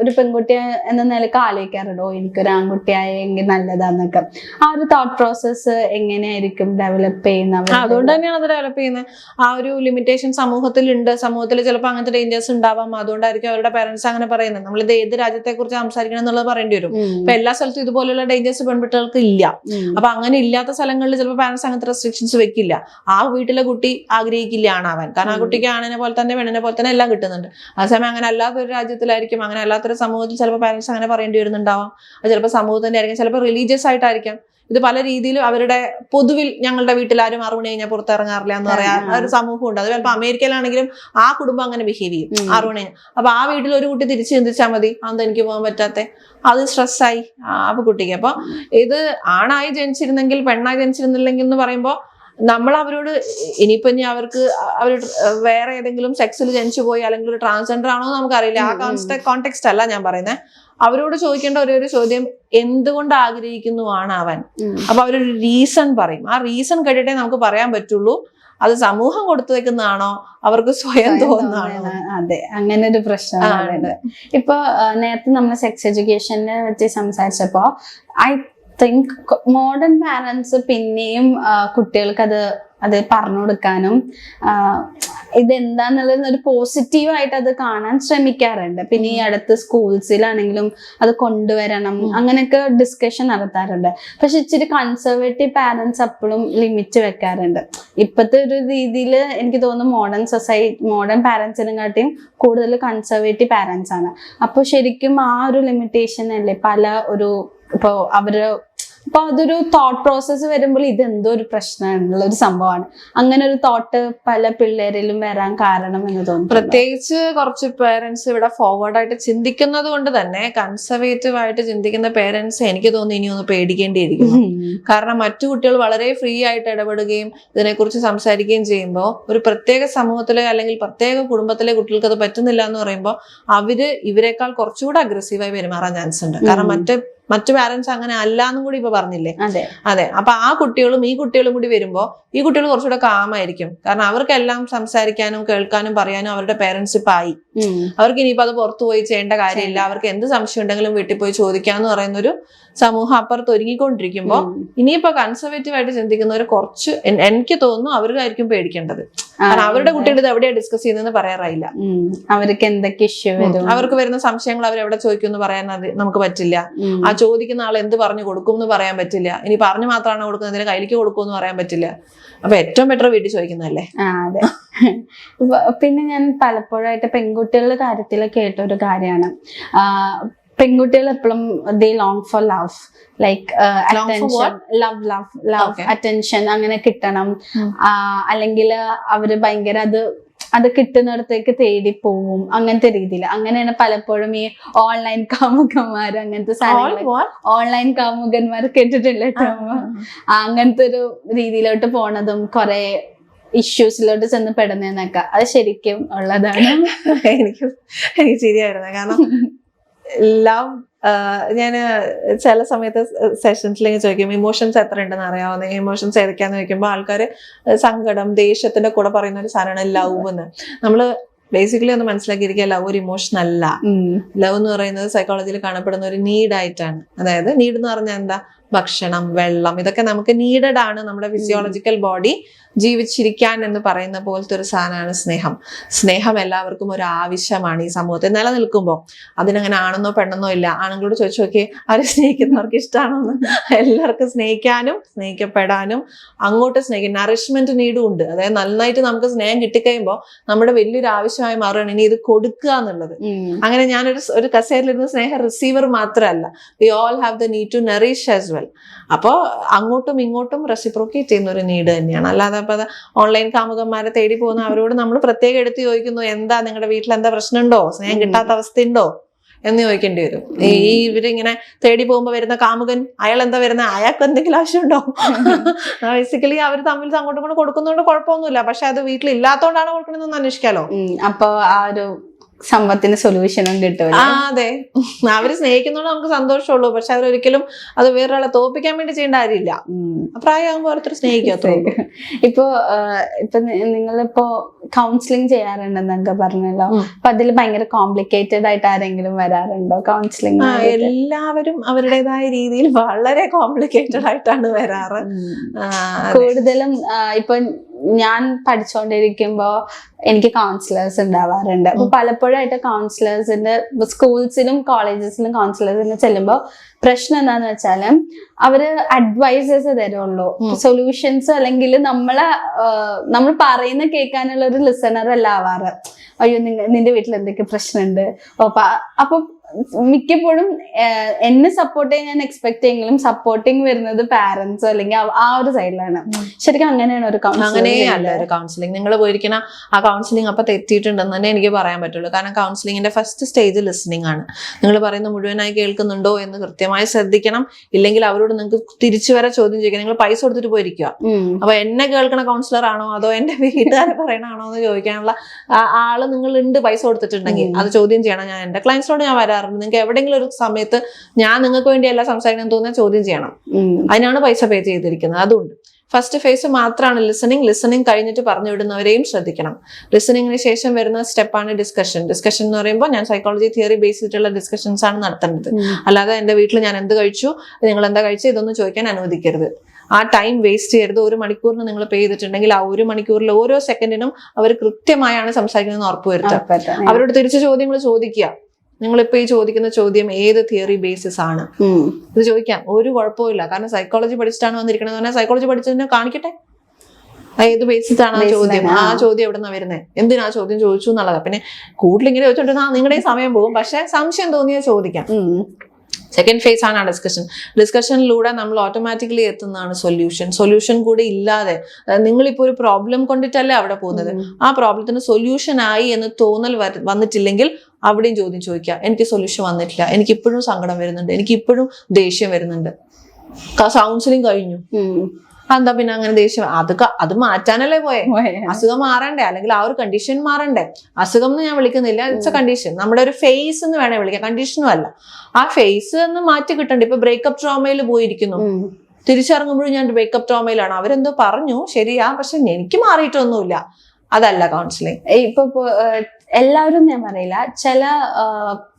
ഒരു പെൺകുട്ടി എന്ന നിലക്ക് ആലോചിക്കാറുണ്ടോ എനിക്കൊരു ആൺകുട്ടിയായെങ്കിൽ നല്ലതാന്നൊക്കെ. ആ ഒരു തോട്ട് പ്രോസസ്സ് എങ്ങനെയായിരിക്കും ഡെവലപ്പ് ചെയ്യുന്നത്? അതുകൊണ്ട് തന്നെയാണ് അത് ഡെവലപ്പ് ചെയ്യുന്നത്. ആ ഒരു ലിമിറ്റേഷൻ സമൂഹത്തിലുണ്ട്. സമൂഹത്തിൽ ചിലപ്പോൾ അങ്ങനത്തെ ഡേഞ്ചേഴ്സ് ഉണ്ടാവാം. അതുകൊണ്ടായിരിക്കും അവരുടെ പേരൻസ് അങ്ങനെ പറയുന്നത്. നമ്മളിത് ഏത് രാജ്യത്തെ കുറിച്ച് സംസാരിക്കണം എന്നുള്ളത് പറയേണ്ടി വരും. അപ്പൊ എല്ലാ സ്ഥലത്തും ഇതുപോലുള്ള ഡേഞ്ചേഴ്സ് പെൺകുട്ടികൾക്ക് ഇല്ല. അപ്പൊ അങ്ങനെ ഇല്ലാത്ത സ്ഥലങ്ങളിൽ ചിലപ്പോൾ പാരന്റ്സ് അങ്ങനത്തെ റെസ്ട്രിക്ഷൻസ് വെക്കില്ല. ആ വീട്ടിലെ കുട്ടി ആഗ്രഹിക്കില്ല ആണാവാൻ. കാരണം ആ കുട്ടിക്ക് ആണിനെ പോലെ തന്നെ പെണ്ണിനെ പോലെ തന്നെ എല്ലാം കിട്ടുന്നുണ്ട്. അതേസമയം അങ്ങനെ അല്ലാത്തൊരു രാജ്യത്തിലായിരിക്കും, അങ്ങനെ അല്ലാത്തൊരു സമൂഹത്തിൽ ചിലപ്പോൾ പാരന്റ്സ് അങ്ങനെ പറയേണ്ടി വരുന്നുണ്ടാവാം. അത് ചിലപ്പോൾ സമൂഹത്തിന്റെ ആയിരിക്കും, ചിലപ്പോൾ റിലീജിയസ് ആയിട്ടായിരിക്കാം. ഇത് പല രീതിയിലും അവരുടെ പൊതുവിൽ ഞങ്ങളുടെ വീട്ടിലാരും 6 മണി കഴിഞ്ഞാൽ പുറത്തിറങ്ങാറില്ല എന്ന് പറയാൻ ഒരു സമൂഹമുണ്ട്. അത് ചിലപ്പോൾ അമേരിക്കയിലാണെങ്കിലും ആ കുടുംബം അങ്ങനെ ബിഹേവ് ചെയ്യും 6 മണി കഴിഞ്ഞാൽ. അപ്പൊ ആ വീട്ടിൽ ഒരു കുട്ടി തിരിച്ച് ചിന്തിച്ചാൽ മതി, അതെന്താ എനിക്ക് പോകാൻ പറ്റാത്ത, അത് സ്ട്രെസ്സായി ആ കുട്ടിക്ക്. അപ്പൊ ഇത് ആണായി ജനിച്ചിരുന്നെങ്കിൽ പെണ്ണായി ജനിച്ചിരുന്നില്ലെങ്കിൽ എന്ന് പറയുമ്പോൾ നമ്മൾ അവരോട് ഇനി അവർക്ക് അവർ വേറെ ഏതെങ്കിലും സെക്സിൽ ജനിച്ചു പോയി അല്ലെങ്കിൽ ഒരു ട്രാൻസ്ജെൻഡർ ആണോ എന്ന് നമുക്കറിയില്ല. ആ കോണ്ടെക്സ്റ്റ് അല്ല ഞാൻ പറയുന്നത്. അവരോട് ചോദിക്കേണ്ട ഒരു ചോദ്യം, എന്തുകൊണ്ട് ആഗ്രഹിക്കുന്നു ആണാവാൻ? അപ്പൊ അവരൊരു റീസൺ പറയും. ആ റീസൺ കേട്ടിട്ടേ നമുക്ക് പറയാൻ പറ്റുള്ളൂ അത് സമൂഹം കൊടുത്തു വെക്കുന്നതാണോ അവർക്ക് സ്വയം തോന്നുന്നതാണോ. അതെ, അങ്ങനെ ഒരു പ്രശ്നമാണ്. ഇപ്പൊ നേരത്തെ നമ്മൾ സെക്സ് എഡ്യൂക്കേഷനെ വെച്ച് സംസാരിച്ചപ്പോ ഐ തിങ്ക് മോഡേൺ പാരന്റ്സ് പിന്നെയും കുട്ടികൾക്ക് അത് പറഞ്ഞു കൊടുക്കാനും ഇതെന്താന്നുള്ളത് ഒരു പോസിറ്റീവായിട്ട് അത് കാണാൻ ശ്രമിക്കാറുണ്ട്. പിന്നെ ഈ അടുത്ത് സ്കൂൾസിലാണെങ്കിലും അത് കൊണ്ടുവരണം അങ്ങനെയൊക്കെ ഡിസ്കഷൻ നടത്താറുണ്ട്. പക്ഷെ ഇച്ചിരി കൺസർവേറ്റീവ് പാരന്റ്സ് അപ്പോഴും ലിമിറ്റ് വെക്കാറുണ്ട്. ഇപ്പോഴത്തെ ഒരു രീതിയിൽ എനിക്ക് തോന്നുന്നു മോഡേൺ പാരന്റ്സിനെ കാട്ടിയും കൂടുതൽ കൺസർവേറ്റീവ് പാരന്റ്സ് ആണ്. അപ്പോൾ ശരിക്കും ആ ഒരു ലിമിറ്റേഷൻ അല്ലേ പല ഒരു ഇപ്പോൾ അവര് അപ്പൊ അതൊരു തോട്ട് പ്രോസസ്സ് വരുമ്പോൾ ഇതെന്തോ ഒരു പ്രശ്നമുള്ള ഒരു സംഭവമാണ്. അങ്ങനെ ഒരു തോട്ട് പല പിള്ളേരിലും വരാൻ കാരണം എന്ന് തോന്നുന്നു. പ്രത്യേകിച്ച് കുറച്ച് പേരൻസ് ഇവിടെ ഫോർവേഡായിട്ട് ചിന്തിക്കുന്നത് കൊണ്ട് തന്നെ കൺസർവേറ്റീവ് ആയിട്ട് ചിന്തിക്കുന്ന പേരൻസ് എനിക്ക് തോന്നുന്നു ഇനി ഒന്ന് പേടിക്കേണ്ടിയിരിക്കുന്നു. കാരണം മറ്റു കുട്ടികൾ വളരെ ഫ്രീ ആയിട്ട് ഇടപെടുകയും ഇതിനെക്കുറിച്ച് സംസാരിക്കുകയും ചെയ്യുമ്പോൾ ഒരു പ്രത്യേക സമൂഹത്തിലെ അല്ലെങ്കിൽ പ്രത്യേക കുടുംബത്തിലെ കുട്ടികൾക്ക് അത് പറ്റുന്നില്ല എന്ന് പറയുമ്പോൾ അവര് ഇവരെക്കാൾ കുറച്ചുകൂടെ അഗ്രസീവായി പെരുമാറാൻ ചാൻസ് ഉണ്ട്. കാരണം മറ്റു പാരന്റ്സ് അങ്ങനെ അല്ല എന്നും കൂടി ഇപ്പൊ പറഞ്ഞില്ലേ. അതെ. അപ്പൊ ആ കുട്ടികളും ഈ കുട്ടികളും കൂടി വരുമ്പോ ഈ കുട്ടികൾ കുറച്ചുകൂടെ കാമായിരിക്കും. കാരണം അവർക്കെല്ലാം സംസാരിക്കാനും കേൾക്കാനും പറയാനും അവരുടെ പേരൻസ് ഇപ്പൊ ആയി. അവർക്ക് ഇനിയിപ്പോ അത് പുറത്തു പോയി ചെയ്യേണ്ട കാര്യമില്ല. അവർക്ക് എന്ത് സംശയം ഉണ്ടെങ്കിലും വീട്ടിൽ പോയി ചോദിക്കാന്ന് പറയുന്ന ഒരു സമൂഹം അപ്പുറത്ത് ഒരുങ്ങിക്കൊണ്ടിരിക്കുമ്പോ ഇനിയിപ്പോ കൺസർവേറ്റീവ് ആയിട്ട് ചിന്തിക്കുന്നവർ കുറച്ച് എനിക്ക് തോന്നുന്നു അവർക്കായിരിക്കും പേടിക്കേണ്ടത്. കാരണം അവരുടെ കുട്ടികൾ ഇത് എവിടെയാ ഡിസ്കസ് ചെയ്യുന്നതെന്ന് പറയാറായില്ല. അവർക്ക് എന്തൊക്കെ ഇഷ്യൂ വരും, അവർക്ക് വരുന്ന സംശയങ്ങൾ അവർ എവിടെ ചോദിക്കും എന്ന് പറയാൻ നമുക്ക് പറ്റില്ല. ആ ചോദിക്കുന്ന ആൾ എന്ത് പറഞ്ഞു കൊടുക്കും എന്ന് പറയാൻ പറ്റില്ല. ഇനി പറഞ്ഞു മാത്രമാണ് കൊടുക്കുന്നതിന് കയ്യിലേക്ക് കൊടുക്കും എന്ന് പറയാൻ പറ്റില്ല. അപ്പൊ ഏറ്റവും ബെറ്റർ വീട്ടിൽ ചോദിക്കുന്നതല്ലേ. അതെ. പിന്നെ ഞാൻ പലപ്പോഴായിട്ട് പെൺകുട്ടികളുടെ കാര്യത്തിൽ കേട്ട ഒരു കാര്യമാണ്, പെൺകുട്ടികൾ എപ്പോഴും the long for love, like attention, love attention അങ്ങനെ കിട്ടണം. അല്ലെങ്കിൽ അവര് ഭയങ്കര അത് കിട്ടുന്നിടത്തേക്ക് തേടി പോവും, അങ്ങനത്തെ രീതിയിൽ. അങ്ങനെയാണ് പലപ്പോഴും ഈ ഓൺലൈൻ കാമുകന്മാർ അങ്ങനത്തെ സാധനങ്ങൾ, ഓൺലൈൻ കാമുകന്മാർ കേട്ടിട്ടില്ല കേട്ടോ. അങ്ങനത്തെ ഒരു രീതിയിലോട്ട് പോണതും കുറെ ഇഷ്യൂസിലോട്ട് ചെന്ന് പെടുന്നതൊക്കെ അത് ശരിക്കും ഉള്ളതാണ്. എനിക്ക് ശരിയായിരുന്നു. കാരണം ലവ് ഞാന് ചില സമയത്ത് സെഷൻസിലേക്ക് ചോദിക്കും ഇമോഷൻസ് എത്ര ഉണ്ടെന്ന് അറിയാവുന്ന, ഇമോഷൻസ് ഏതൊക്കെയാന്ന് ചോദിക്കുമ്പോൾ ആൾക്കാര് സങ്കടം, ദേഷ്യത്തിന്റെ കൂടെ പറയുന്ന ഒരു സാധനമാണ് ലവ് എന്ന്. നമ്മള് ബേസിക്കലി ഒന്ന് മനസ്സിലാക്കിയിരിക്കുക, ലവ് ഒരു ഇമോഷൻ അല്ല. ലവ് എന്ന് പറയുന്നത് സൈക്കോളജിയിൽ കാണപ്പെടുന്ന ഒരു നീഡായിട്ടാണ്. അതായത് നീഡ് എന്ന് പറഞ്ഞാൽ എന്താ, ഭക്ഷണം, വെള്ളം, ഇതൊക്കെ നമുക്ക് നീഡഡ് ആണ്. നമ്മുടെ ഫിസിയോളജിക്കൽ ബോഡി ജീവിച്ചിരിക്കാൻ എന്ന് പറയുന്ന പോലത്തെ ഒരു സാധനമാണ് സ്നേഹം. സ്നേഹം എല്ലാവർക്കും ഒരു ആവശ്യമാണ് ഈ സമൂഹത്തിൽ നിലനിൽക്കുമ്പോൾ. അതിനങ്ങനെ ആണെന്നോ പെണ്ണെന്നോ ഇല്ല. ആണുങ്ങളോട് ചോദിച്ചു നോക്കി അവരെ സ്നേഹിക്കുന്നവർക്ക് ഇഷ്ടമാണോന്ന്. എല്ലാവർക്കും സ്നേഹിക്കാനും സ്നേഹിക്കപ്പെടാനും അങ്ങോട്ട് സ്നേഹിക്കും. നറിഷ്മെന്റ് നീഡും ഉണ്ട്. അതായത് നന്നായിട്ട് നമുക്ക് സ്നേഹം കിട്ടിക്കഴിയുമ്പോൾ നമ്മുടെ വലിയൊരു ആവശ്യമായി മാറുകയാണ് ഇനി ഇത് കൊടുക്കുക എന്നുള്ളത്. അങ്ങനെ ഞാനൊരു കസേരയിലിരുന്ന് സ്നേഹ റിസീവർ മാത്രമല്ല, we all have the need to nourish as well. അപ്പോ അങ്ങോട്ടും ഇങ്ങോട്ടും റെസിപ്രോക്കേറ്റ് ചെയ്യുന്ന ഒരു നീഡ് തന്നെയാണ്. അല്ലാതെ അപ്പൊ ഓൺലൈൻ കാമുകന്മാരെ തേടി പോകുന്ന അവരോട് നമ്മൾ പ്രത്യേകം എടുത്ത് ചോദിക്കുന്നു, എന്താ നിങ്ങളുടെ വീട്ടിൽ എന്താ പ്രശ്നമുണ്ടോ, സ്നേഹം കിട്ടാത്ത അവസ്ഥയുണ്ടോ എന്ന് ചോദിക്കേണ്ടി വരും. ഇവരിങ്ങനെ തേടി പോകുമ്പോ വരുന്ന കാമുകൻ അയാൾ എന്താ വരുന്നത്, അയാൾക്ക് എന്തെങ്കിലും ആവശ്യമുണ്ടോ? ബേസിക്കലി അവർ തമ്മിൽ അങ്ങോട്ടും ഇങ്ങോട്ടും കൊടുക്കുന്നതുകൊണ്ട് കുഴപ്പമൊന്നുമില്ല. പക്ഷെ അത് വീട്ടിൽ ഇല്ലാത്തതുകൊണ്ടാണ് കൊടുക്കണമെന്ന് അന്വേഷിക്കാലോ. അപ്പൊ ആ ഒരു സംഭവത്തിന് സൊല്യൂഷനും കിട്ടും. അതെ, അവര് സ്നേഹിക്കുന്നതുകൊണ്ട് നമുക്ക് സന്തോഷമുള്ളൂ. പക്ഷെ അവരൊരിക്കലും അത് വേറൊരാളെ തോൽപ്പിക്കാൻ വേണ്ടി ചെയ്യേണ്ട കാര്യമില്ല. പ്രായമാകുമ്പോൾ ഓരോരുത്തർ സ്നേഹിക്കാത്ത. ഇപ്പൊ നിങ്ങളിപ്പോ കൗൺസിലിംഗ് ചെയ്യാറുണ്ടെന്നൊക്കെ പറഞ്ഞല്ലോ. അപ്പൊ അതിൽ ഭയങ്കര കോംപ്ലിക്കേറ്റഡ് ആയിട്ട് ആരെങ്കിലും വരാറുണ്ടോ കൗൺസിലിംഗ്? എല്ലാവരും അവരുടേതായ രീതിയിൽ വളരെ കോംപ്ലിക്കേറ്റഡ് ആയിട്ടാണ് വരാറ്. കൂടുതലും ഇപ്പൊ ഞാൻ പഠിച്ചുകൊണ്ടിരിക്കുമ്പോ എനിക്ക് കൗൺസിലേഴ്സ് ഉണ്ടാവാറുണ്ട്. അപ്പൊ പലപ്പോഴായിട്ട് കൗൺസിലേഴ്സിന്റെ സ്കൂൾസിലും കോളേജസിലും കൗൺസിലേഴ്സിന് ചെല്ലുമ്പോ പ്രശ്നം എന്താന്ന് വെച്ചാല് അവര് അഡ്വൈസസ് തരുള്ളൂ, സൊല്യൂഷൻസ് അല്ലെങ്കിൽ നമ്മൾ പറയുന്ന കേൾക്കാനുള്ള ഒരു ലിസണർ അല്ല ആവാറ്. അയ്യോ നിന്റെ വീട്ടിൽ എന്തൊക്കെ പ്രശ്നമുണ്ട്. അപ്പൊ മിക്കപ്പോഴും എന്നെ സപ്പോർട്ട് ചെയ്യാൻ ഞാൻ എക്സ്പെക്ട് ചെയ്യെങ്കിലും സപ്പോർട്ടിങ് വരുന്നത് പാരന്റ്സോ അല്ലെങ്കിൽ ആ ഒരു സൈഡിലാണ്. ശരിക്കും അങ്ങനെയാണ് ഒരു അങ്ങനെയല്ല ഒരു കൗൺസിലിംഗ്. നിങ്ങൾ പോയിരിക്കുന്ന ആ കൗൺസിലിംഗ് അപ്പൊ തെറ്റിയിട്ടുണ്ടെന്ന് തന്നെ എനിക്ക് പറയാൻ പറ്റുള്ളൂ. കാരണം കൗൺസിലിംഗിന്റെ ഫസ്റ്റ് സ്റ്റേജ് ലിസണിംഗ് ആണ്. നിങ്ങൾ പറയുന്നത് മുഴുവനായി കേൾക്കുന്നുണ്ടോ എന്ന് കൃത്യമായി ശ്രദ്ധിക്കണം. ഇല്ലെങ്കിൽ അവരോട് നിങ്ങൾക്ക് തിരിച്ചു വരെ ചോദ്യം ചോദിക്കാം. നിങ്ങൾ പൈസ കൊടുത്തിട്ട് പോയിരിക്കുക. അപ്പൊ എന്നെ കേൾക്കണ കൗൺസിലർ ആണോ അതോ എന്റെ വീട്ടുകാരെ പറയണാണോ എന്ന് ചോദിക്കാനുള്ള ആള് നിങ്ങൾ ഉണ്ട് പൈസ കൊടുത്തിട്ടുണ്ടെങ്കിൽ അത് ചോദ്യം ചെയ്യണം. ഞാൻ എന്റെ ക്ലയൻസിനോട് ഞാൻ വരാറുണ്ട്. നിങ്ങൾക്ക് എവിടെയെങ്കിലും ഒരു സമയത്ത് ഞാൻ നിങ്ങൾക്ക് വേണ്ടി എല്ലാം സംസാരിക്കണം തോന്നിയാൽ ചോദ്യം ചെയ്യണം. അതിനാണ് പൈസ പേ ചെയ്തിരിക്കുന്നത്. അതുകൊണ്ട് ഫസ്റ്റ് ഫേസ് മാത്രമാണ് ലിസണിങ് കഴിഞ്ഞിട്ട് പറഞ്ഞു വിടുന്നവരെയും ശ്രദ്ധിക്കണം. ലിസണിങ്ങിന് ശേഷം വരുന്ന സ്റ്റെപ്പാണ് ഡിസ്കഷൻ എന്ന് പറയുമ്പോൾ ഞാൻ സൈക്കോളജി തിയറി ബേസ് ചെയ്തിട്ടുള്ള ഡിസ്കഷൻസ് ആണ് നടത്തേണ്ടത്. അല്ലാതെ എന്റെ വീട്ടിൽ ഞാൻ എന്ത് കഴിച്ചു, നിങ്ങൾ എന്താ കഴിച്ചു, ഇതൊന്നും ചോദിക്കാൻ അനുവദിക്കരുത്. ആ ടൈം വേസ്റ്റ് ചെയ്യരുത്. 1 മണിക്കൂറിന് നിങ്ങൾ പേ ചെയ്തിട്ടുണ്ടെങ്കിൽ ആ 1 മണിക്കൂറിൽ ഓരോ സെക്കൻഡിനും അവർ കൃത്യമായാണ് സംസാരിക്കുന്നതെന്ന് ഉറപ്പുവരുത്തുക. അവരോട് തിരിച്ചു ചോദ്യങ്ങൾ ചോദിക്കുക. നിങ്ങളിപ്പോ ഈ ചോദിക്കുന്ന ചോദ്യം ഏത് തിയറി ബേസിസ് ആണ് ഇത് ചോദിക്കാം, ഒരു കുഴപ്പമില്ല. കാരണം സൈക്കോളജി പഠിച്ചിട്ടാണ് വന്നിരിക്കണമെന്ന് പറഞ്ഞാൽ സൈക്കോളജി പഠിച്ചതിനെ കാണിക്കട്ടെ ഏത് ബേസിസ് ആണ് ആ ചോദ്യം. ആ ചോദ്യം എവിടെ നിന്നാ വരുന്നത്, എന്തിനാ ചോദ്യം ചോദിച്ചു എന്നുള്ളതാ. പിന്നെ കൂടുതൽ ഇങ്ങനെ ചോദിച്ചോണ്ടിരുന്ന നിങ്ങളുടെയും സമയം പോകും. പക്ഷെ സംശയം തോന്നിയാൽ ചോദിക്കാം. സെക്കൻഡ് ഫേസ് ആണ് ഡിസ്കഷനിലൂടെ നമ്മൾ ഓട്ടോമാറ്റിക്കലി എത്തുന്നതാണ് സൊല്യൂഷൻ കൂടി ഇല്ലാതെ, നിങ്ങളിപ്പോ ഒരു പ്രോബ്ലം കൊണ്ടിട്ടല്ലേ അവിടെ പോകുന്നത്, ആ പ്രോബ്ലത്തിന് സൊല്യൂഷൻ ആയി എന്ന് തോന്നൽ വന്നിട്ടില്ലെങ്കിൽ അവിടെയും ചോദ്യം ചോദിക്കുക. എനിക്ക് സൊല്യൂഷൻ വന്നിട്ടില്ല, എനിക്ക് ഇപ്പോഴും സങ്കടം വരുന്നുണ്ട്, എനിക്ക് ഇപ്പോഴും ദേഷ്യം വരുന്നുണ്ട്, കൗൺസിലിംഗ് കഴിഞ്ഞു, എന്താ പിന്നെ അങ്ങനെ ദേഷ്യം? അത് മാറ്റാനല്ലേ പോയെ? അസുഖം മാറണ്ടേ, അല്ലെങ്കിൽ ആ ഒരു കണ്ടീഷൻ മാറണ്ടേ? അസുഖം എന്ന് ഞാൻ വിളിക്കുന്നില്ല, ഇറ്റ്സ് എ കണ്ടീഷൻ. നമ്മുടെ ഒരു ഫേസ് എന്ന് വേണേ വിളിക്കാം, കണ്ടീഷനും അല്ല. ആ ഫേസ് എന്ന് മാറ്റി കിട്ടണ്ടേ? ഇപ്പൊ ബ്രേക്കപ്പ് ട്രോമയിൽ പോയിരിക്കുന്നു, തിരിച്ചിറങ്ങുമ്പോഴും ഞാൻ ബ്രേക്കപ്പ് ട്രോമയിലാണ്, അവരെന്തോ പറഞ്ഞു ശരിയാ, പക്ഷെ എനിക്ക് മാറിയിട്ടൊന്നുമില്ല. അതല്ല കൗൺസിലിംഗ്. ഇപ്പൊ എല്ലാവരും ഞാൻ പറയില്ല, ചില